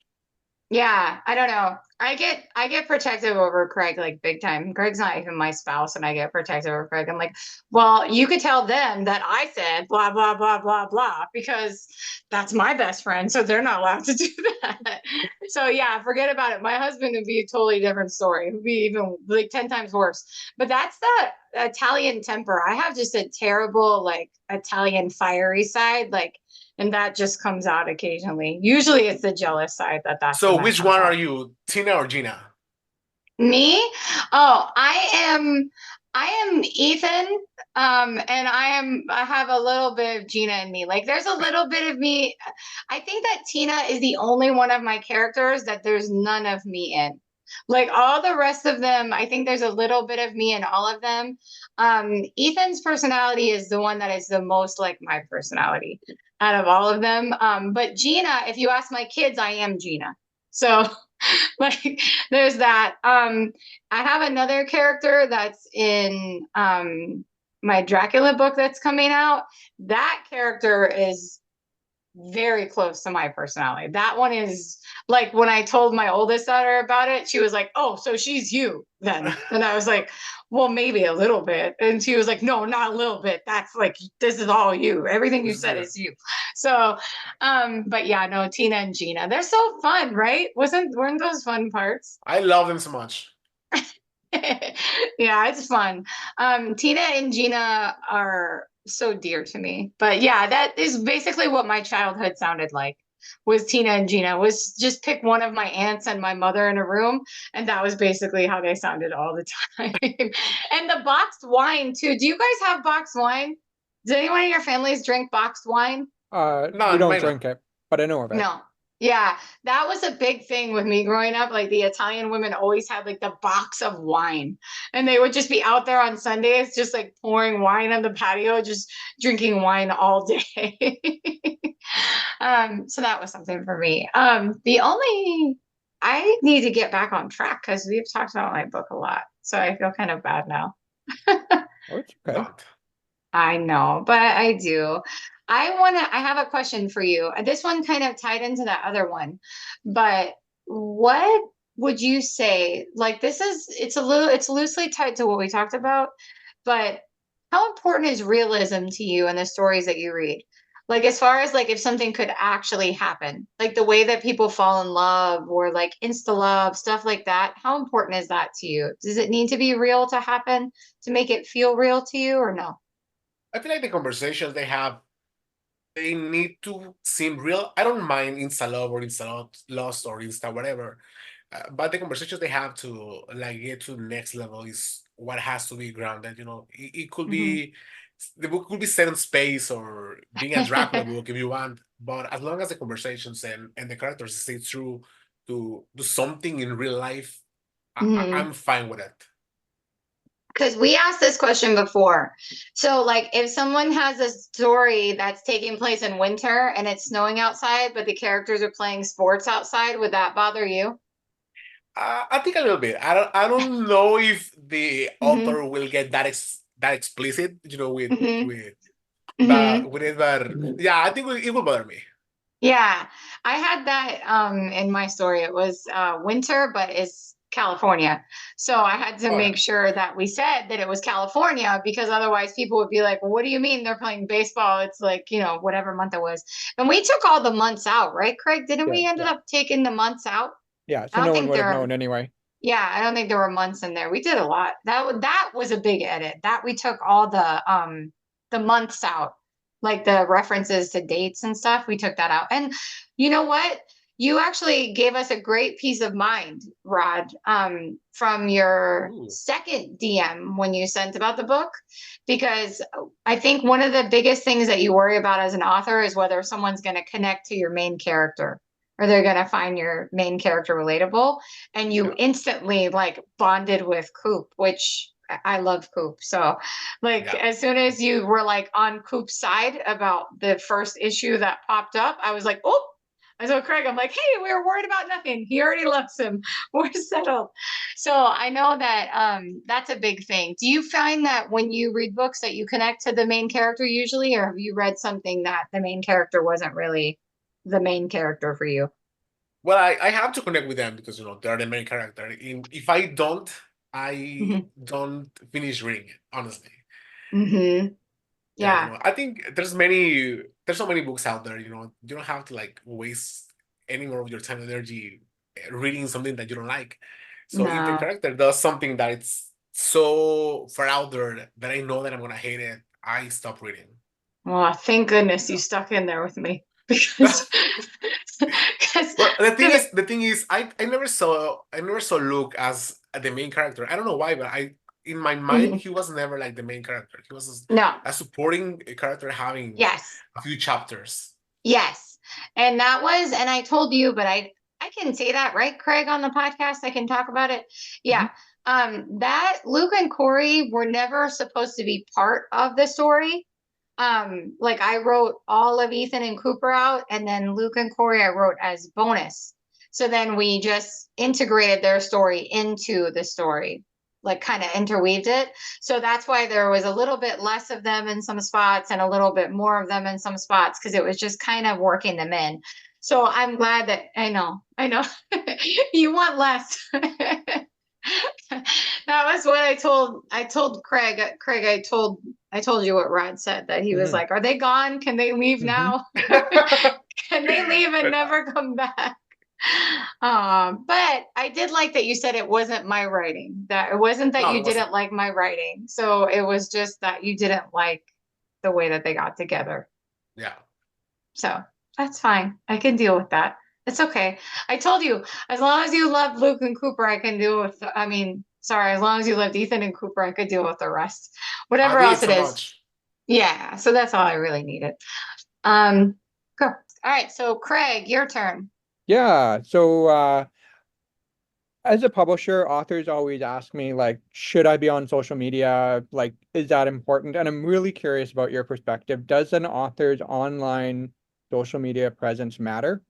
Yeah, I don't know. I get protective over Craig like big time. Craig's not even my spouse, and I get protective over Craig. I'm like, well, you could tell them that I said blah blah blah blah blah because that's my best friend, so they're not allowed to do that. So yeah, forget about it. My husband would be a totally different story. It would be even like 10 times worse. But that's the Italian temper. I have just a terrible like Italian fiery side, like and that just comes out occasionally. Usually it's the jealous side that's So when that which comes one are out. you, Tina or Gina? Me? Oh, I am Ethan. And I have a little bit of Gina in me. Like there's a little bit of me. I think that Tina is the only one of my characters that there's none of me in. Like all the rest of them, I think there's a little bit of me in all of them. Ethan's personality is the one that is the most like my personality out of all of them. But Gina, if you ask my kids, I am Gina. So like there's that. I have another character that's in my Dracula book that's coming out. That character is very close to my personality. That one is like when I told my oldest daughter about it, she was like, "Oh, so she's you then?" And I was like, "Well, maybe a little bit." And she was like, "No, not a little bit. That's like this is all you. Everything you This is said you. is you." So, but yeah, no, Tina and Gina, they're so fun, right? Weren't those fun parts? I love them so much. Yeah, it's fun. Tina and Gina are so dear to me. But yeah, that is basically what my childhood sounded like. Was Tina and Gina was just pick one of my aunts and my mother in a room, and that was basically how they sounded all the time. And the boxed wine too. Do you guys have boxed wine? Does anyone in your families drink boxed wine? We No, don't mine not. drink it, but I know of it. No. Yeah, that was a big thing with me growing up. Like the Italian women always had like the box of wine, and they would just be out there on Sundays, just like pouring wine on the patio, just drinking wine all day. So that was something for me. The only I need to get back on track because we've talked about my book a lot, so I feel kind of bad now. Oh, it's okay. Don't. I know, but I do. I have a question for you. This one kind of tied into that other one, but what would you say? Like it's loosely tied to what we talked about, but how important is realism to you in the stories that you read? Like as far as like if something could actually happen, like the way that people fall in love or like insta love, stuff like that. How important is that to you? Does it need to be real to happen to make it feel real to you or no? I feel like the conversations they have, they need to seem real. I don't mind Insta love or Insta lost or Insta whatever, but the conversations they have to like get to the next level is what has to be grounded. It could Mhm. be the book could be set in space or being a Dracula book if you want, but as long as the conversations and the characters stay true to do something in real life, Mhm. I'm fine with it. Because we asked this question before. So, like, if someone has a story that's taking place in winter and it's snowing outside, but the characters are playing sports outside, would that bother you? I think a little bit. I don't know if the Hmm. author will get that explicit, Hmm. with Hmm. but yeah, I think it will bother me. Yeah, I had that in my story. It was winter, but it's California. So I had to Oh yeah. make sure that we said that it was California because otherwise people would be like, well, what do you mean they're playing baseball? It's like, whatever month it was. And we took all the months out, right, Craig? Didn't Yeah, we ended yeah, up taking the months out? yeah. I So don't no one think would have there are, known anyway. yeah, I don't think there were months in there. We did a lot. That was a big edit. That we took all the months out, like the references to dates and stuff. We took that out. And you know what? You actually gave us a great peace of mind, Rod, from your Ooh. second DM when you sent about the book, because I think one of the biggest things that you worry about as an author is whether someone's going to connect to your main character or they're going to find your main character relatable, and you Yeah. instantly like bonded with Coop, which I love Coop. So, like, Yeah. as soon as you were like on Coop's side about the first issue that popped up, I was like, oh. I told Craig, I'm like, hey, we were worried about nothing. He already loves him. We're settled. So I know that that's a big thing. Do you find that when you read books that you connect to the main character usually, or have you read something that the main character wasn't really the main character for you? Well, I have to connect with them because they're the main character. If I don't, I Hmm. don't finish reading it, honestly. Hmm. Yeah, Yeah. I think there's so many books out there. You don't have to like waste any more of your time and energy reading something that you don't like. So if the No. character does something that it's so far out there that I know that I'm gonna hate it, I stop reading. Well, thank goodness you Yeah. stuck in there with me because because Well, the thing is, I never saw Luke as the main character. I don't know why, but in my mind Mhm. he was never like the main character. He was No. a supporting character having Yes. a few chapters. Yes. And that was, and I told you, but I can say that, right, Craig, on the podcast. I can talk about it. Yeah. Mhm. That Luke and Corey were never supposed to be part of the story. Like I wrote all of Ethan and Cooper out, and then Luke and Corey I wrote as bonus. So then we just integrated their story into the story, like kind of interweaved it. So that's why there was a little bit less of them in some spots and a little bit more of them in some spots because it was just kind of working them in. So I'm glad that I know you want less. That was what I told Craig. Craig, I told you what Rod said, that he was Hmm. like, "Are they gone? Can they leave Hmm. now? Can they leave and never come back?" But I did like that you said it wasn't my writing. That it wasn't that No, it you wasn't. didn't like my writing. So it was just that you didn't like the way that they got together. Yeah. So that's fine. I can deal with that. It's okay. I told you, as long as you love Luke and Cooper, I can deal with, I mean, sorry, as long as you loved Ethan and Cooper, I could deal with the rest. I Whatever did else it so is. much. Yeah. So that's all I really needed. Um, cool. All right. So Craig, your turn. Yeah. So as a publisher, authors always ask me like, should I be on social media? Like, is that important? And I'm really curious about your perspective. Does an author's online social media presence matter?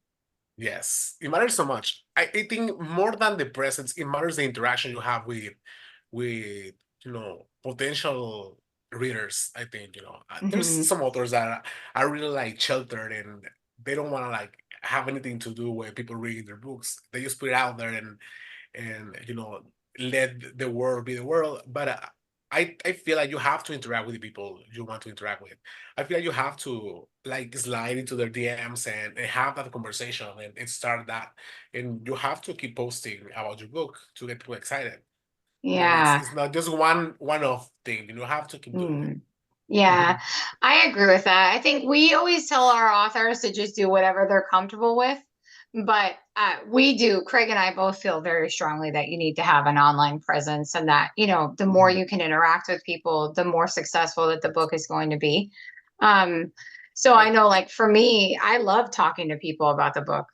Yes, it matters so much. I think more than the presence, it matters the interaction you have with potential readers. I think there's Hmm. some authors that are really like sheltered and they don't want to like have anything to do with people reading their books. They just put it out there and let the world be the world. But I feel like you have to interact with the people you want to interact with. I feel like you have to like slide into their DMs and have that conversation and start that. And you have to keep posting about your book to get people excited. It's Yeah. it's not just one-off thing. You have to keep doing it. Mm. Yeah, Mhm. I agree with that. I think we always tell our authors to just do whatever they're comfortable with. But Craig and I both feel very strongly that you need to have an online presence and that, the more Mhm. you can interact with people, the more successful that the book is going to be. Um, so I know, like, for me, I love talking to people about the book.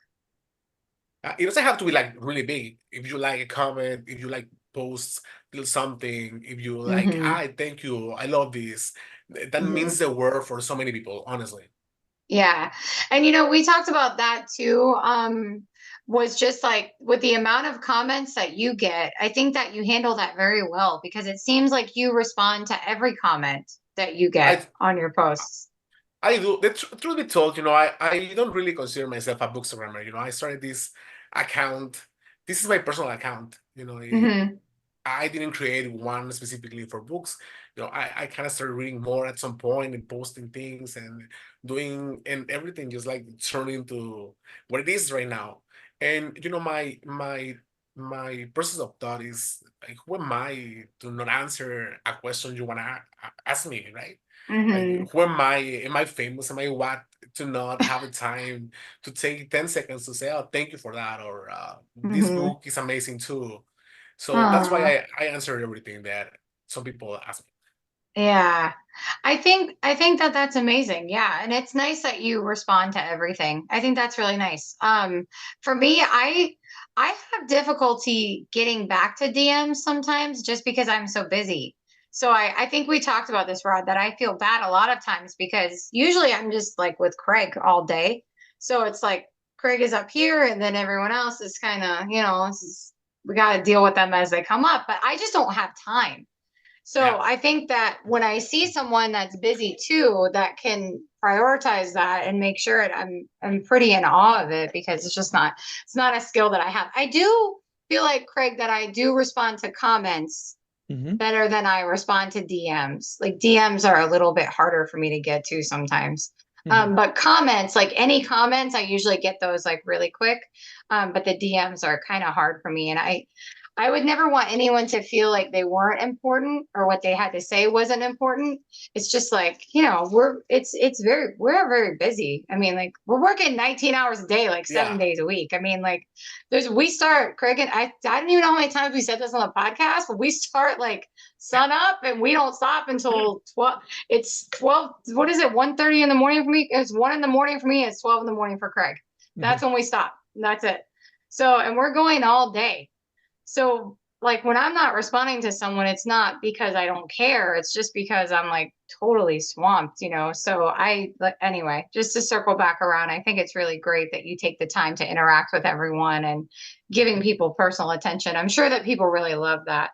It doesn't have to be like really big. If you like a comment, if you like post little something, if you like, Hmm. I thank you, I love this. That Hmm. means the world for so many people, honestly. Yeah. And we talked about that too. Was just like with the amount of comments that you get, I think that you handle that very well because it seems like you respond to every comment that you get I on your posts. I do. The truth be told, I don't really consider myself a bookstagrammer. I started this account. This is my personal account. Hmm. I didn't create one specifically for books. I kind of started reading more at some point and posting things and doing and everything just like turned into what it is right now. And my process of thought is like, who am I to not answer a question you wanna ask me, right? Like, Hmm. who am I? Am I famous? Am I what? To not have the time to take 10 seconds to say, oh, thank you for that, or this Hmm. book is amazing too. So that's why Oh, I answered everything that some people ask me. yeah. I think that that's amazing. Yeah, and it's nice that you respond to everything. I think that's really nice. For me, I have difficulty getting back to DMs sometimes just because I'm so busy. So I think we talked about this, Rod, that I feel bad a lot of times because usually I'm just like with Craig all day. So it's like Craig is up here and then everyone else is kind of, we got to deal with them as they come up, but I just don't have time. So Yeah. I think that when I see someone that's busy too, that can prioritize that and make sure I'm pretty in awe of it because it's not a skill that I have. I do feel like, Craig, that I do respond to comments Hmm. better than I respond to DMs. Like DMs are a little bit harder for me to get to sometimes. Hmm. But comments, like any comments, I usually get those like really quick. But the DMs are kind of hard for me. And I would never want anyone to feel like they weren't important or what they had to say wasn't important. It's just like, we're very busy. I mean, like we're working 19 hours a day, like seven Yeah. days a week. I mean, like Craig and I don't even know how many times we said this on the podcast, but we start like sun up and we don't stop until 12. It's 12. What is it? 1:30 in the morning for me. It's 1 in the morning for me. It's 12 in the morning for Craig. Hmm. That's when we stop. That's it. So, and we're going all day. So, like when I'm not responding to someone, it's not because I don't care. It's just because I'm like totally swamped. So anyway, just to circle back around, I think it's really great that you take the time to interact with everyone and giving people personal attention. I'm sure that people really love that.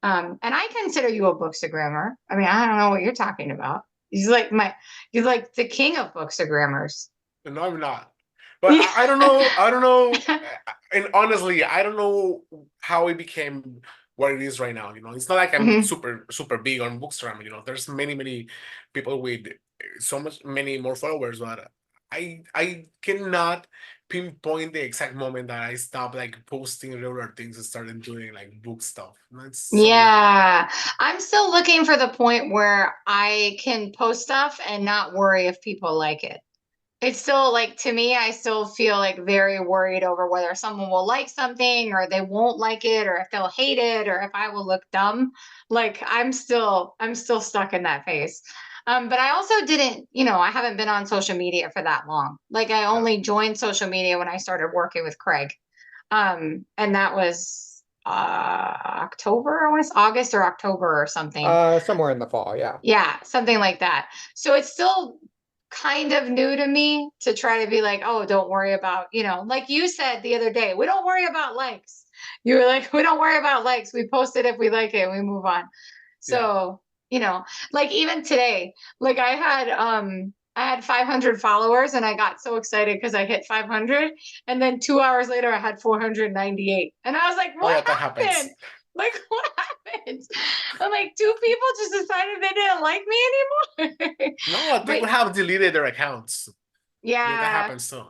And I consider you a bookstagrammer. I mean, I don't know what you're talking about. He's like the king of bookstagrammers. No, I'm not. But I don't know. I don't know. And honestly, I don't know how it became what it is right now. It's not like I'm Mhm. super, super big on Bookstagram. There's many, many people with many more followers, but I cannot pinpoint the exact moment that I stopped like posting regular things and started doing like book stuff. That's so weird. Yeah, I'm still looking for the point where I can post stuff and not worry if people like it. It's still like to me, I still feel like very worried over whether someone will like something or they won't like it or if they'll hate it or if I will look dumb. Like I'm still stuck in that phase. But I also didn't, I haven't been on social media for that long. Like I Yeah. only joined social media when I started working with Craig. And that was October, I want to say August or October or something. Somewhere in the fall, yeah. Yeah, something like that. So it's still kind of new to me to try to be like, oh, don't worry about, like you said the other day, we don't worry about likes. You were like, we don't worry about likes. We post it if we like it and we move on. Yeah. So, like even today, like I had 500 followers and I got so excited because I hit 500 and then 2 hours later I had 498 and I was like, Oh what yeah, that happened? happens. Like what happened? I'm like, two people just decided they didn't like me anymore. No, they But would have deleted their accounts. Yeah, that yeah, happens too.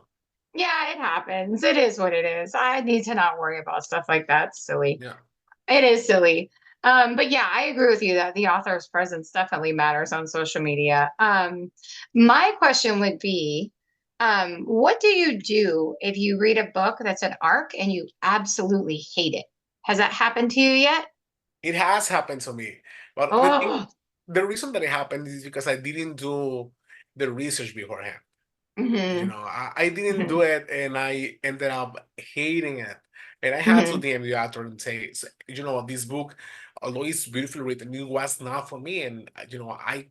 yeah, it happens. It is what it is. I need to not worry about stuff like that. It's silly. Yeah. It is silly. But yeah, I agree with you that the author's presence definitely matters on social media. My question would be, What do you do if you read a book that's an arc and you absolutely hate it? Has that happened to you yet? It has happened to me. But Oh, the reason that it happened is because I didn't do the research beforehand. hmm I didn't hmm do it, and I ended up hating it. And I had to hmm DM the author and say, this book, although it's beautifully written, it was not for me. And I,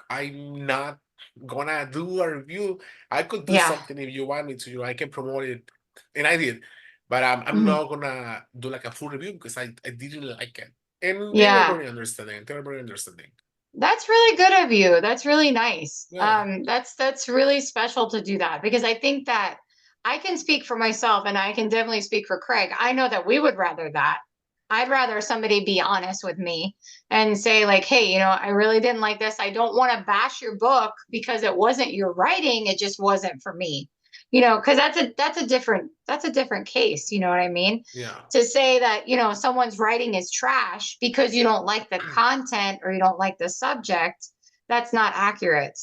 I'm not gonna do a review. I could do Yeah. something if you want me to. I can promote it, and I did. But I'm hmm not gonna do like a full review because I didn't like it. And they were Yeah. very understanding. They were very understanding. That's really good of you. That's really nice. Yeah. That's really special to do that because I think that I can speak for myself and I can definitely speak for Craig. I know that we would rather that. I'd rather somebody be honest with me and say like, "Hey, I really didn't like this. I don't want to bash your book because it wasn't your writing, it just wasn't for me." Because that's a different case, you know what I mean? Yeah. To say that someone's writing is trash because you don't like the content or you don't like the subject, that's not accurate.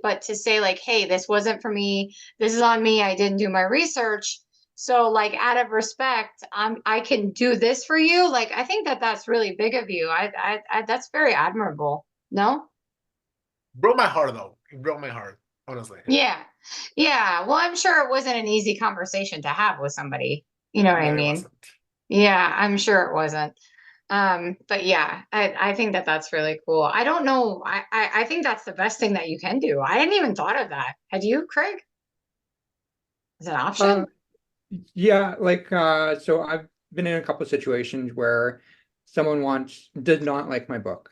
But to say like, hey, this wasn't for me, this is on me, I didn't do my research, so like out of respect, I can do this for you. Like I think that that's really big of you. I that's very admirable. No? Broke my heart though. It broke my heart, honestly. Yeah. Yeah, well, I'm sure it wasn't an easy conversation to have with somebody, you know what I No, it mean? wasn't. Yeah, I'm sure it wasn't. But yeah, I think that that's really cool. I don't know. I think that's the best thing that you can do. I hadn't even thought of that. Had you, Craig? Is it an Uh, option? yeah, so I've been in a couple of situations where someone does not like my book.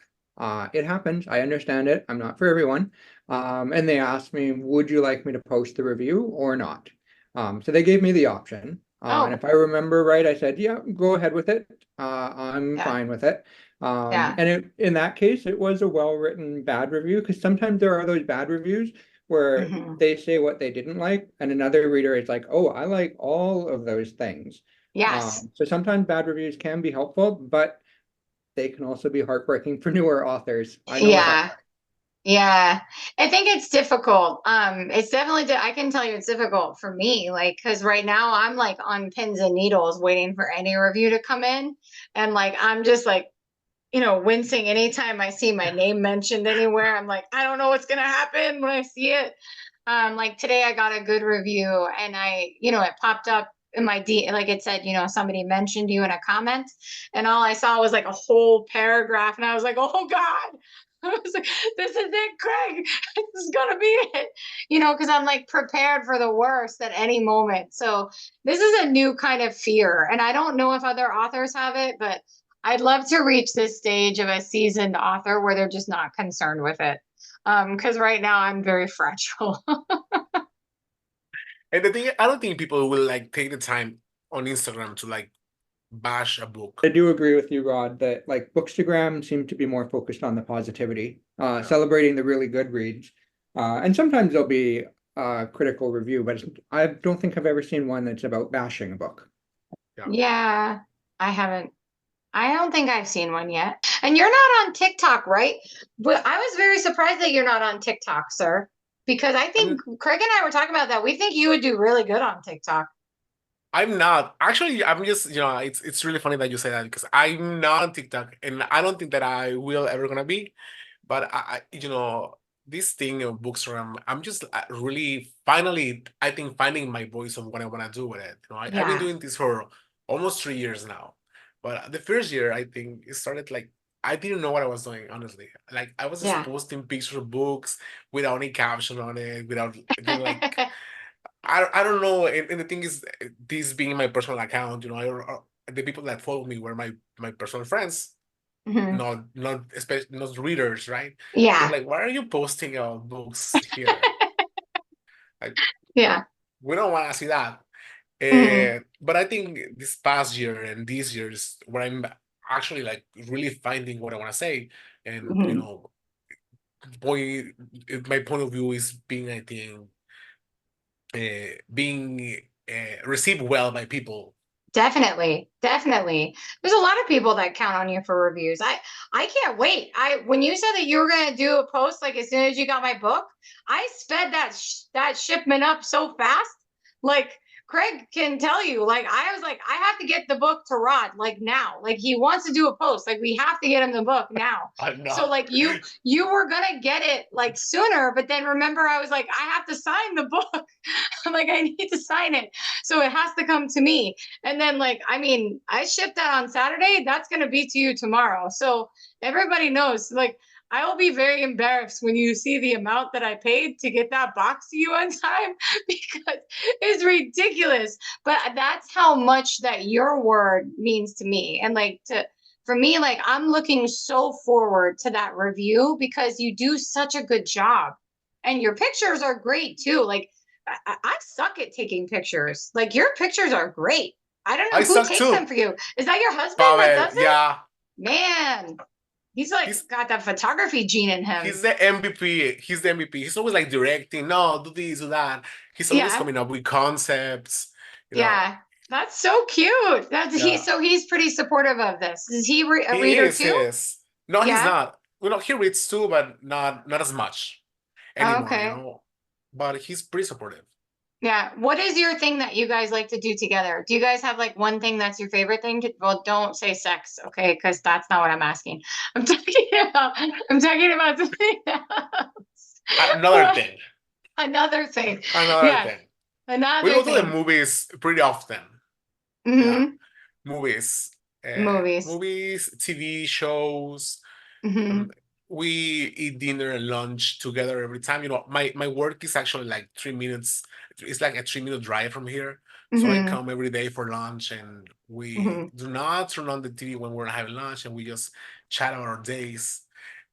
It happens. I understand it. I'm not for everyone. And they asked me, would you like me to post the review or not? So they gave me the option. And Oh, if I remember right, I said, yeah, go ahead with it. I'm yeah, fine with it. yeah. In that case, it was a well-written bad review because sometimes there are those bad reviews where hmm they say what they didn't like, and another reader is like, "Oh, I like all of those things." Yes. So sometimes bad reviews can be helpful, but they can also be heartbreaking for newer authors. I know what that's Yeah. Yeah, I think it's difficult. It's definitely, I can tell you it's difficult for me, like, because right now I'm like on pins and needles waiting for any review to come in. And like, I'm just like, wincing anytime I see my name mentioned anywhere. I'm like, I don't know what's gonna happen when I see it. Like today I got a good review and it popped up in my like it said, somebody mentioned you in a comment, and all I saw was like a whole paragraph, and I was like, oh God. I was like, this is it, Craig. This is gonna be it. Because I'm like prepared for the worst at any moment. So this is a new kind of fear. And I don't know if other authors have it, but I'd love to reach this stage of a seasoned author where they're just not concerned with it. Because right now I'm very fragile. And the thing, I don't think people will like take the time on Instagram to like bash a book. I do agree with you, Rod, that like Bookstagram seem to be more focused on the positivity, Yeah, celebrating the really good reads. And sometimes there'll be a critical review, but I don't think I've ever seen one that's about bashing a book. yeah. Yeah, I haven't. I don't think I've seen one yet. And you're not on TikTok, right? But I was very surprised that you're not on TikTok, sir. Because I think I'm Craig and I were talking about that. We think you would do really good on TikTok. I'm not actually. I'm just it's really funny that you say that because I'm not on TikTok, and I don't think that I will ever gonna be. But this thing of Bookstagram, I'm just really finally, I think, finding my voice of what I want to do with it. I've been Yeah. doing this for almost 3 years now, but the first year, I think it started like I didn't know what I was doing, honestly. Like I was just Yeah. posting pictures of books without any caption on it, without like I don't know. And the thing is, this being my personal account, the people that follow me were my personal friends, Mhm. not especially not readers, right? They're Yeah. like, why are you posting books here? Like, Yeah. we don't want to see that. Mhm. But I think this past year and these years where I'm actually like really finding what I want to say, and Mhm. point my point of view is being received well by people. Definitely, definitely. There's a lot of people that count on you for reviews. I can't wait. When you said that you were gonna do a post like as soon as you got my book, I sped that shipment up so fast. Like Craig can tell you, like I was like, I have to get the book to Rod like now. Like he wants to do a post. Like we have to get him the book now. I'm So not. like you were gonna get it like sooner, but then remember I was like, I have to sign the book. Like I need to sign it. So it has to come to me. And then, like, I mean, I shipped that on Saturday. That's going to be to you tomorrow. So everybody knows, like, I will be very embarrassed when you see the amount that I paid to get that box to you on time because it's ridiculous. But that's how much that your word means to me. And, like, for me, like, I'm looking so forward to that review because you do such a good job. And your pictures are great too. Like, I suck at taking pictures. Like your pictures are great. I don't I know who suck takes them too. for you. Is that your husband that Pavel, does it? yeah. Man, he's like He's got that photography gene in him. he's the MVP. He's the MVP. He's always like directing, no, do this, do that. He's always Yeah, coming up with concepts, you know. yeah. That's so cute. Yeah. So he's pretty supportive of this. Is he a He reader is, he too? is. No, he's Yeah. not. He reads too, but not as much Oh, anymore, okay. But he's pretty supportive. Yeah. What is your thing that you guys like to do together? Do you guys have like one thing that's your favorite thing to, well, don't say sex, okay? Because that's not what I'm asking. I'm talking about something else. Another What? thing. Another thing. Another Yeah. thing. We Another go to the thing. movies pretty often. Yeah. Mm-hmm. Movies. Movies. Movies, TV shows. Mm-hmm. Um, we eat dinner and lunch together every time. My work is actually like 3 minutes. It's like a 3 minute drive from here. So I Mm-hmm. come every day for lunch, and we Mm-hmm. do not turn on the TV when we're having lunch, and we just chat about our days.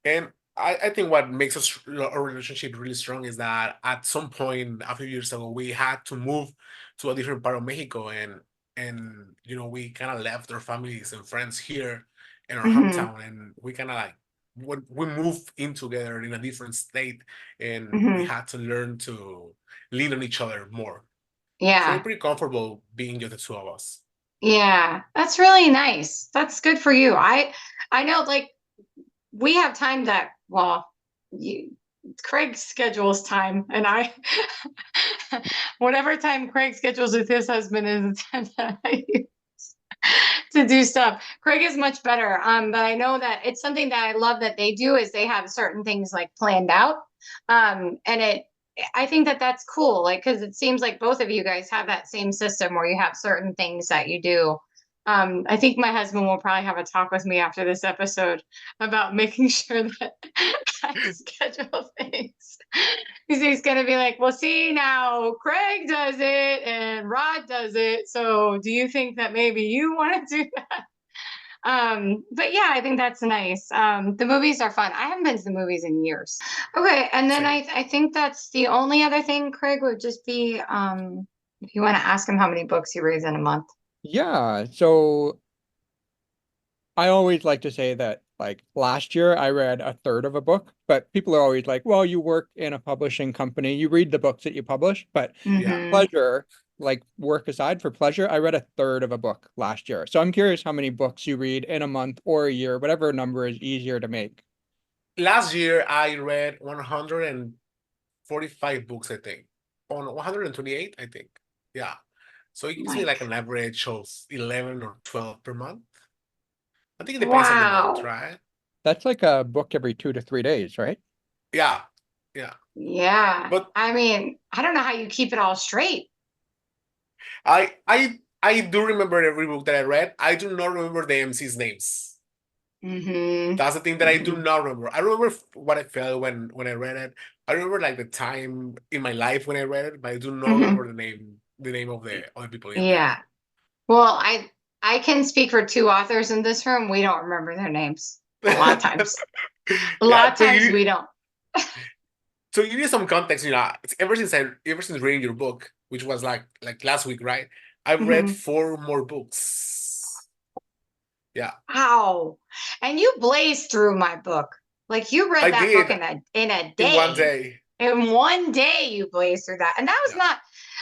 And I think what makes our relationship really strong is that at some point a few years ago we had to move to a different part of Mexico, and we kind of left our families and friends here in our Mm-hmm. hometown, and we kind of like when we moved in together in a different state, and we Mm-hmm. had to learn to lean on each other more. So we're Yeah. pretty comfortable being just the two of us. Yeah. That's really nice. That's good for you. I know like we have time that well you Craig schedules time and I whatever time Craig schedules with his husband is the time that I use to do stuff. Craig is much better. But I know that it's something that I love that they do is they have certain things like planned out. And I think that that's cool. Like, cause it seems like both of you guys have that same system where you have certain things that you do. I think my husband will probably have a talk with me after this episode about making sure that I schedule things. He's going to be like, well, see, now Craig does it and Rod does it. So do you think that maybe you want to do that? But yeah, I think that's nice. The movies are fun. I haven't been to the movies in years. Okay, and then Same. I think that's the only other thing, Craig, would just be if you want to ask him how many books he reads in a month. Yeah, so I always like to say that like last year I read a third of a book, but people are always like, well, you work in a publishing company, you read the books that you publish, but Yeah. Mm-hmm. pleasure, like work aside for pleasure, I read a third of a book last year. So I'm curious how many books you read in a month or a year, whatever number is easier to make. Last year I read 145 books, I think. On 128, I think. Yeah. So it gives me like Like, an average of 11 or 12 per month. I think it depends on the month, wow. right? That's like a book every 2 to 3 days, right? Yeah. Yeah. Yeah. But I mean, I don't know how you keep it all straight. I do remember every book that I read. I do not remember the MC's names. Mm-hmm. That's the thing that I do Mm-hmm. not remember. I remember what I felt when I read it. I remember like the time in my life when I read it, but I do not Mm-hmm. remember the name of the other people in there. Yeah. Well, I can speak for two authors in this room. We don't remember their names a lot of times. A lot Yeah, of times we don't. to give you some context, ever since reading your book, which was like last week, right? I've read Mhm. 4 more books. Yeah, Wow. And you blazed through my book. Like you read I that book did in a in one day. day. In one day you blazed through that. And that was Yeah, not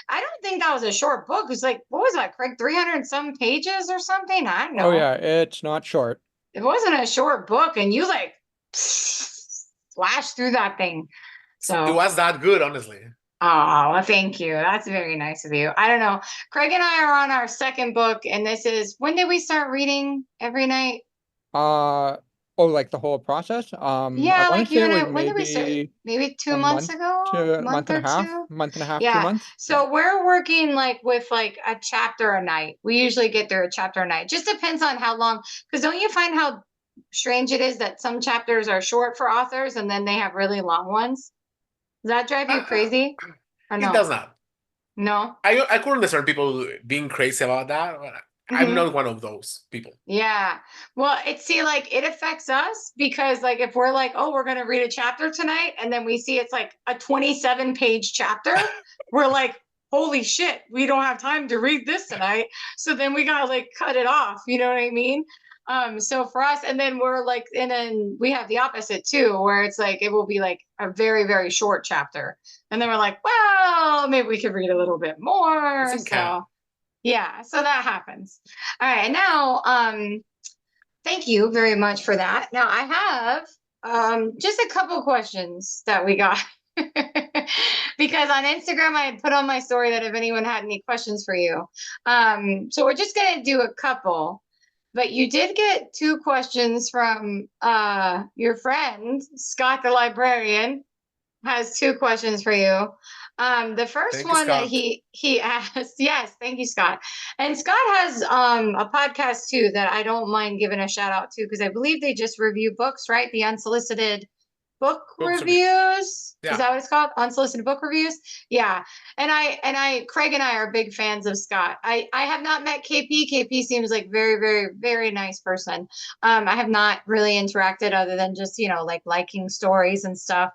I don't think that was a short book. It was like, what was that, Craig? 300 some pages or something? I don't Oh know. yeah, it's not short. It wasn't a short book, and you like flashed through that thing. It So, was that good, honestly. oh, well, thank you. That's very nice of you. I don't know. Craig and I are on our second book, and this is when did we start reading every night? Uh oh, like the whole process. I Yeah, want like to say you it and I, was when did we start? maybe Maybe two a months month ago, to a month month and a or half, two. month and a half, two Yeah. months. Yeah. So we're working like with like a chapter a night. We usually get through a chapter a night. Just depends on how long. Because don't you find how strange it is that some chapters are short for authors and then they have really long ones? Does that drive you Uh, crazy or it no? does not. No? I could understand people being crazy about that, but I'm Mm-hmm. not one of those people. Yeah. Well, see, like it affects us because like if we're like, oh, we're gonna read a chapter tonight, and then we see it's like a 27-page chapter, we're like, holy shit, we don't have time to read this tonight. So then we gotta like cut it off, you know what I mean? So for us, and then we're like, and then we have the opposite too, where it's like it will be like a very, very short chapter. And then we're like, well, maybe we could read a little bit more. Doesn't count. So yeah, so that happens. All right, and now thank you very much for that. Now I have just a couple questions that we got. Because on Instagram I had put on my story that if anyone had any questions for you. So we're just gonna do a couple. But you did get two questions from your friend, Scott the librarian has two questions for you. The first Thank you, one that Scott. he asked, yes, thank you, Scott. And Scott has a podcast too that I don't mind giving a shout out to because I believe they just review books, right? The unsolicited book Books review. reviews. Is Yeah. that what it's called? Unsolicited book reviews? Yeah. And Craig and I are big fans of Scott. I have not met KP. KP seems like very, very, very nice person. I have not really interacted other than just, like liking stories and stuff.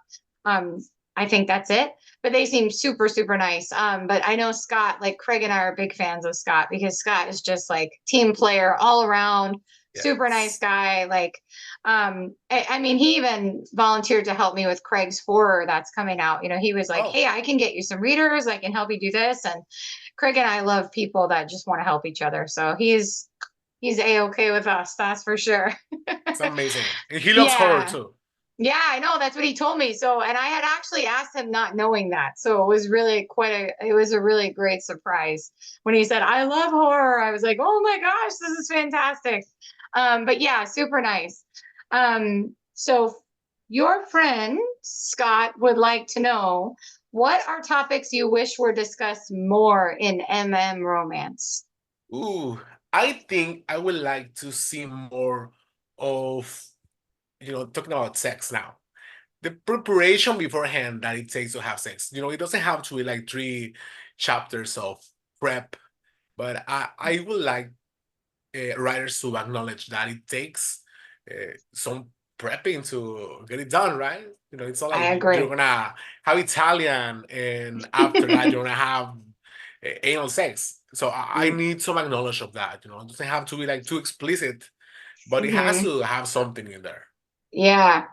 Um, I think that's it. But they seem super, super nice. But I know Scott, like Craig and I are big fans of Scott because Scott is just like team player all around, super nice Yes. guy. Like, I mean, he even volunteered to help me with Craig's horror that's coming out. He was like, Oh, hey, I can get you some readers, I can help you do this. And Craig and I love people that just want to help each other. So he's a-okay with us, that's for sure. it's amazing. And he loves horror Yeah. too. Yeah, I know. That's what he told me. So, and I had actually asked him not knowing that. So it was really it was a really great surprise when he said, I love horror. I was like, oh my gosh, this is fantastic. But yeah, super nice. So your friend Scott would like to know what are topics you wish were discussed more in MM romance? Ooh, I think I would like to see more of, talking about sex now. The preparation beforehand that it takes to have sex. It doesn't have to be like 3 chapters of prep, but I would like writers to acknowledge that it takes some prepping to get it done, right? It's not I like you're agree. gonna have Italian and after that you're gonna have anal sex. So I need some acknowledge of that. It doesn't have to be like too explicit, but it has Mm-hmm. to have something in there. Yeah.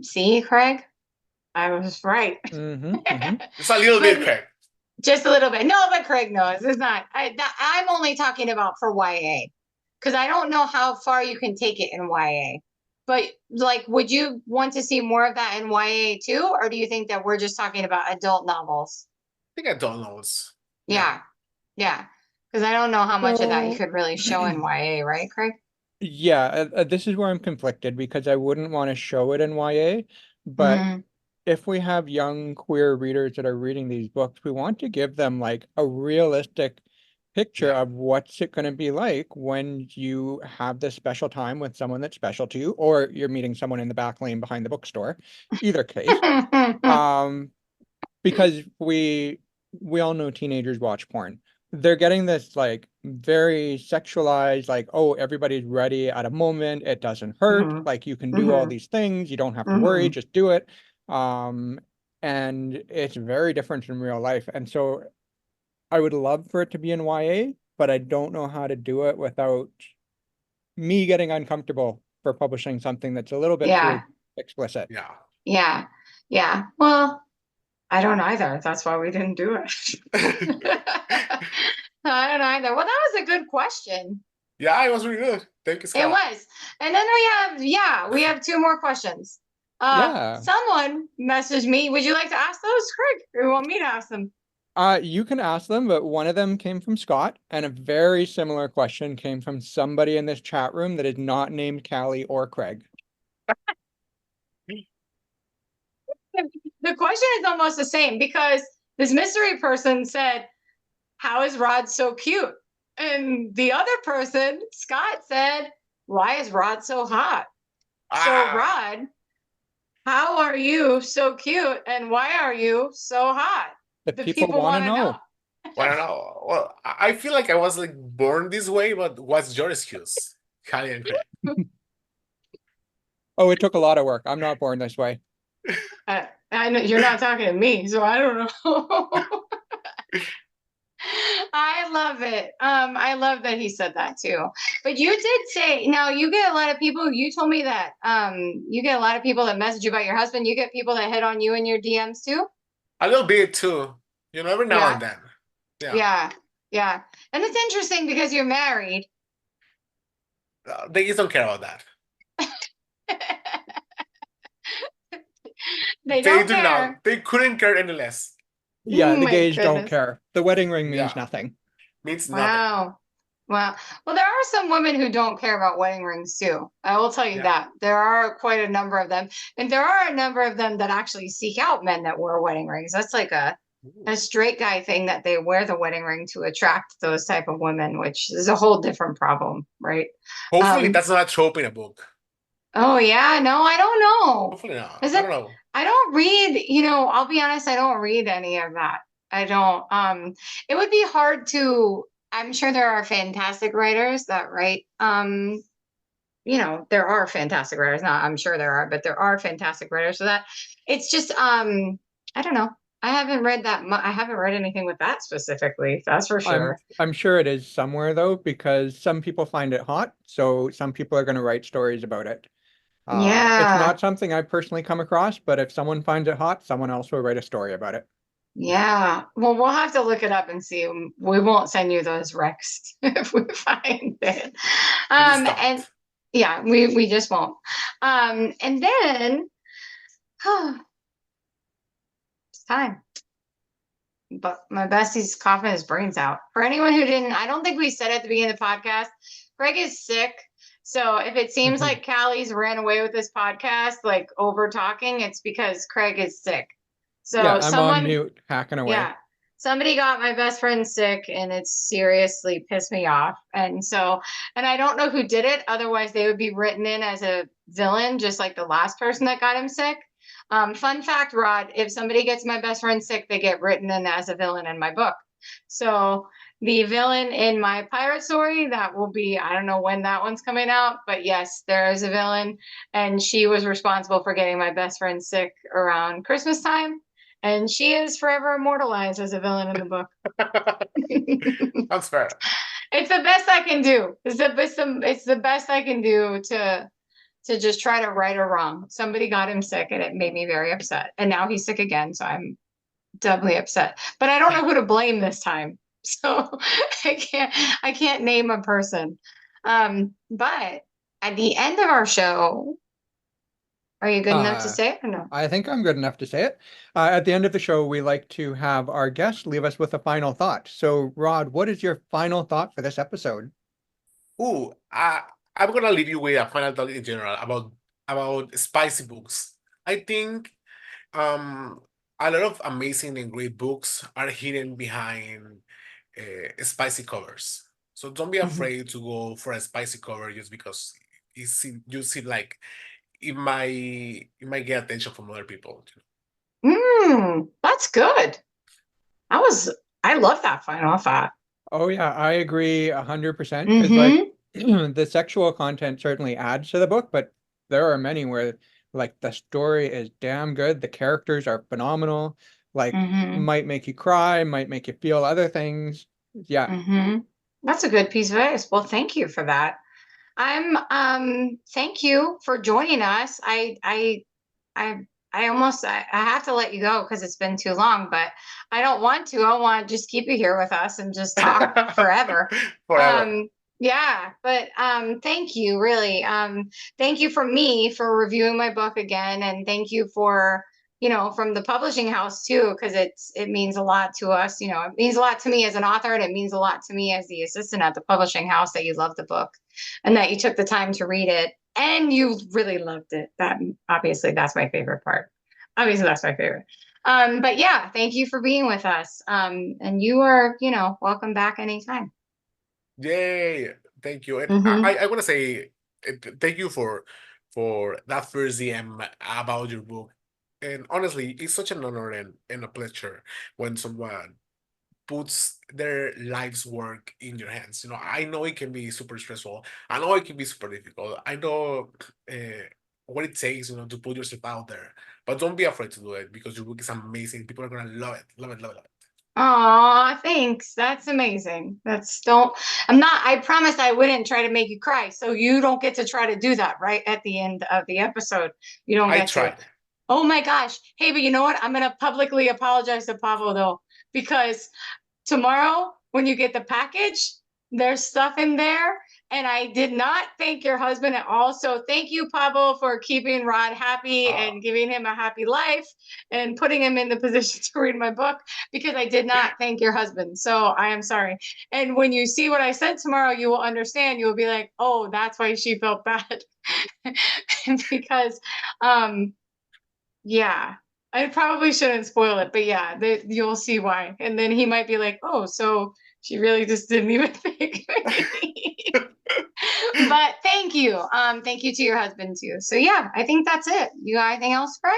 See, Craig? I was right. Just a little bit, But Craig. just a little bit. No, but Craig knows. It's not. I'm only talking about for YA because I don't know how far you can take it in YA. But like, would you want to see more of that in YA too, or do you think that we're just talking about adult novels? I think I don't know. Yeah. Yeah, yeah. Because I don't know how much of that you So, could really show in YA, right, Craig? yeah, this is where I'm conflicted because I wouldn't want to show it in YA, but Mm-hmm. if we have young queer readers that are reading these books, we want to give them like a realistic picture Yeah. of what's it going to be like when you have this special time with someone that's special to you, or you're meeting someone in the back lane behind the bookstore. Either case. Um, because we all know teenagers watch porn. They're getting this like very sexualized, like, oh, everybody's ready at a moment. It doesn't hurt. Mm-hmm. Like you can do all Mm-hmm. these things. You don't have to worry, Mm-hmm. just do it. Um, and it's very different in real life. And so I would love for it to be in YA, but I don't know how to do it without me getting uncomfortable for publishing something that's a little bit too Yeah, explicit. Yeah. yeah, yeah. Well, I don't either. That's why we didn't do it. I don't either. Well, that was a good question. Yeah, it was really good. Thank you, It Scott. was. And then we have two more questions. Yeah. Someone messaged me. Would you like to ask those, Craig? Or you want me to ask them? You can ask them, but one of them came from Scott, and a very similar question came from somebody in this chat room that is not named Callie or Craig. The question is almost the same because this mystery person said, "How is Rod so cute?" And the other person, Scott, said, "Why is Rod so hot?" So, Ah, Rod, how are you so cute and why are you so hot? The The people people want to want to know. know. well, I don't know. Well, I feel like I was like born this way, but what's your excuse, Callie and Craig? Oh, it took a lot of work. I'm not born this way. I know you're not talking to me, so I don't know. I love it. I love that he said that too. But you did say now you get a lot of people. You told me that you get a lot of people that message you about your husband. You get people that hit on you in your DMs too. A little bit too, every now and Yeah, then. Yeah, yeah, yeah. And it's interesting because you're married. they just don't care about that. They They don't do not. care. They couldn't care any less. Yeah, the My gays don't goodness. care. The wedding ring means Yeah, nothing. means nothing. Wow. Wow. Well, there are some women who don't care about wedding rings too. I will tell you Yeah. that. There are quite a number of them. And there are a number of them that actually seek out men that wear wedding rings. That's like a Ooh. straight guy thing that they wear the wedding ring to attract those type of women, which is a whole different problem, right? Hopefully, Um, that's not a trope in a book. oh yeah, no, I don't know. Hopefully not. Is I it? don't know. I don't read, I'll be honest, I don't read any of that. I don't. It would be hard to, I'm sure there are fantastic writers that write, there are fantastic writers. Not, I'm sure there are, but there are fantastic writers for that. It's just, I don't know. I haven't read that much. I haven't read anything with that specifically. That's for I'm sure. I'm sure it is somewhere though, because some people find it hot, so some people are going to write stories about it. It's Yeah. not something I've personally come across, but if someone finds it hot, someone else will write a story about it. Yeah. Well, we'll have to look it up and see. We won't send you those recs if we find it. Please And don't. yeah, we just won't. And then it's time. But my bestie's coughing his brains out. For anyone who didn't, I don't think we said at the beginning of the podcast, Greg is sick. So if it seems like Callie's ran away with this podcast, like over talking, it's because Craig is sick. Yeah, So I'm on someone mute, hacking away. Yeah. Somebody got my best friend sick and it's seriously pissed me off. And I don't know who did it. Otherwise, they would be written in as a villain, just like the last person that got him sick. Fun fact, Rod, if somebody gets my best friend sick, they get written in as a villain in my book. So the villain in my pirate story, that will be, I don't know when that one's coming out, but yes, there is a villain. And she was responsible for getting my best friend sick around Christmas time. And she is forever immortalized as a villain in the book. That's fair. It's the best I can do. It's the best I can do to just try to right or wrong. Somebody got him sick and it made me very upset. And now he's sick again, so I'm doubly upset. But I don't know who to blame this time. So I can't name a person. But at the end of our show, are you good enough to Uh, say it or no? I think I'm good enough to say it. At the end of the show, we like to have our guests leave us with a final thought. So, Rod, what is your final thought for this episode? Ooh, I'm gonna leave you with a final thought in general about spicy books. I think um a lot of amazing and great books are hidden behind spicy covers. So don't be Mhm. afraid to go for a spicy cover just because you see like it might get attention from other people. That's good. I was, I love that final thought. Oh yeah, I agree 100% because like Mm-hmm. the sexual content certainly adds to the book, but there are many where like the story is damn good, the characters are phenomenal, like Mm-hmm. might make you cry, might make you feel other things. Yeah. Mm-hmm. That's a good piece of advice. Well, thank you for that. Thank you for joining us. I I have to let you go because it's been too long, but I don't want to. I want to just keep you here with us and just talk forever. Forever. Yeah, but thank you, really. Thank you for me for reviewing my book again, and thank you for, from the publishing house too, because it means a lot to us. It means a lot to me as an author, and it means a lot to me as the assistant at the publishing house that you love the book and that you took the time to read it and you really loved it. That obviously that's my favorite part. Obviously that's my favorite. But yeah, thank you for being with us. And you are, welcome back anytime. Yay! Thank you. And Mhm. I want to say thank you for that first DM about your book. And honestly, it's such an honor and a pleasure when someone puts their life's work in your hands. I know it can be super stressful. I know it can be super difficult. I know what it takes, to put yourself out there. But don't be afraid to do it because your book is amazing. People are gonna love it, love it, love it, love it. Aw, thanks. That's amazing. I promised I wouldn't try to make you cry. So you don't get to try to do that right at the end of the episode. You don't I get to. tried. Oh my gosh. Hey, but you know what? I'm going to publicly apologize to Pablo though, because tomorrow when you get the package, there's stuff in there. And I did not thank your husband at all. So thank you, Pablo, for keeping Rod happy Uh, and giving him a happy life and putting him in the position to read my book, because I did not thank your husband. So I am sorry. And when you see what I said tomorrow, you will understand. You will be like, oh, that's why she felt bad. Because, yeah, I probably shouldn't spoil it, but yeah, you'll see why. And then he might be like, oh, so she really just didn't even think me. But thank you. Thank you to your husband too. So yeah, I think that's it. You got anything else, Greg?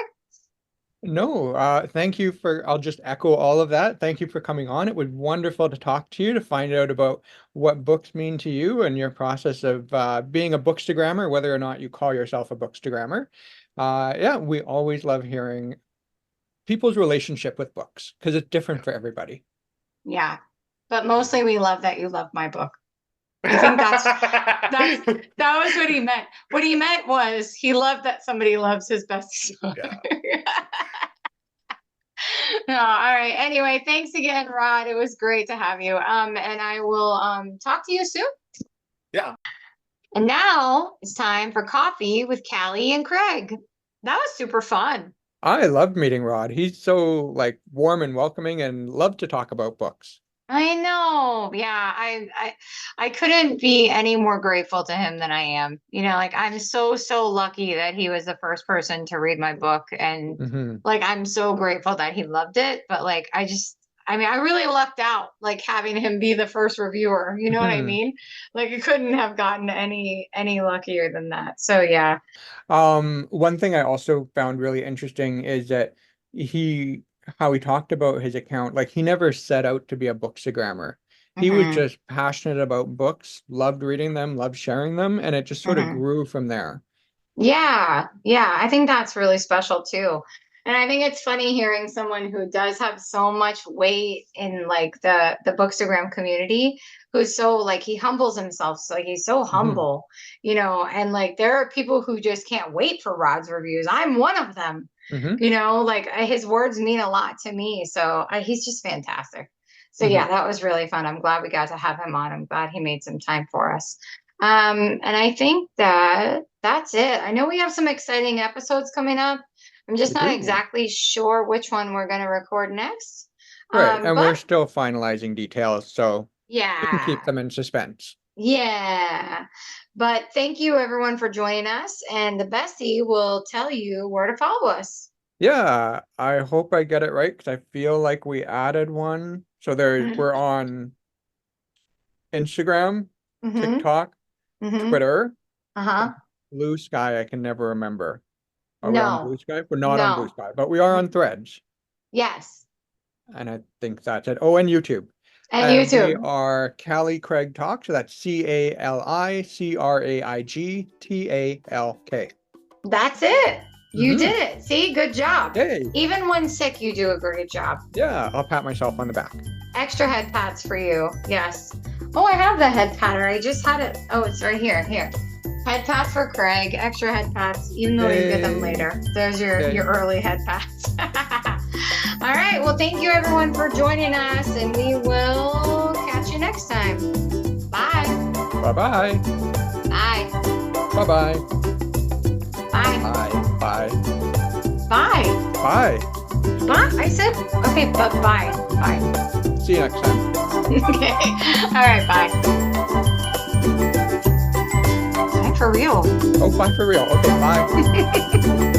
No, thank you I'll just echo all of that. Thank you for coming on. It was wonderful to talk to you, to find out about what books mean to you and your process of being a bookstagrammer, whether or not you call yourself a bookstagrammer. Yeah, we always love hearing people's relationship with books because it's different for everybody. Yeah. But mostly we love that you love my book. I think that was what he meant. What he meant was he loved that somebody loves his best book. yeah. No, all right. Anyway, thanks again, Rod. It was great to have you. And I will talk to you soon. Yeah. And now it's time for coffee with Callie and Craig. That was super fun. I loved meeting Rod. He's so like warm and welcoming and loved to talk about books. I know. Yeah, I couldn't be any more grateful to him than I am. Like I'm so lucky that he was the first person to read my book, and Hmm. like I'm so grateful that he loved it, but like I really lucked out like having him be the first reviewer. You know what I Hmm. mean? Like it couldn't have gotten any luckier than that. So yeah. One thing I also found really interesting is that he, how he talked about his account, like he never set out to be a bookstagrammer. He was Hmm. just passionate about books, loved reading them, loved sharing them, and it just sort of Hmm. grew from there. Yeah, yeah, I think that's really special too. And I think it's funny hearing someone who does have so much weight in like the Bookstagram community, who's so like he humbles himself, so like he's so Hmm. humble, and like there are people who just can't wait for Rod's reviews. I'm one of them, Hmm. like his words mean a lot to me. So he's just fantastic. So Hmm. yeah, that was really fun. I'm glad we got to have him on. I'm glad he made some time for us. And I think that's it. I know we have some exciting episodes coming up. I'm just We not do. exactly sure which one we're going to record next. Right, and But we're still finalizing details, so we can keep yeah, them in suspense. yeah. But thank you everyone for joining us. And the bestie will tell you where to follow us. Yeah, I hope I get it right because I feel like we added one. So we're on Instagram, Mm-hmm. TikTok, Mm-hmm. Twitter, Uh-huh. Blue Sky. I can never remember. Are we on No, Blue Sky? We're not on Blue no. Sky, but we are on Threads. Yes. And I think that's it. Oh, and YouTube. And And we YouTube. are Cali Craig Talk. So that's CaliCraigTalk. That's it. You Mm-hmm. did it. See, good job. Yay. Even when sick, you do a great job. Yeah, I'll pat myself on the back. Extra head pats for you. Yes. Oh, I have the head patter. I just had it. Oh, it's right here. Here. Head pat for Craig. Extra head pats, even though you get them Yay. later. There's your Okay. early head pats. All right. Well, thank you everyone for joining us, and we will catch you next time. Bye. Bye-bye. Bye. Bye-bye. Bye. Bye. Bye. Bye. Bye. I said okay, but bye. Bye. See you next time. Okay. All right. Bye. Bye for real. Oh, bye for real. Okay, bye.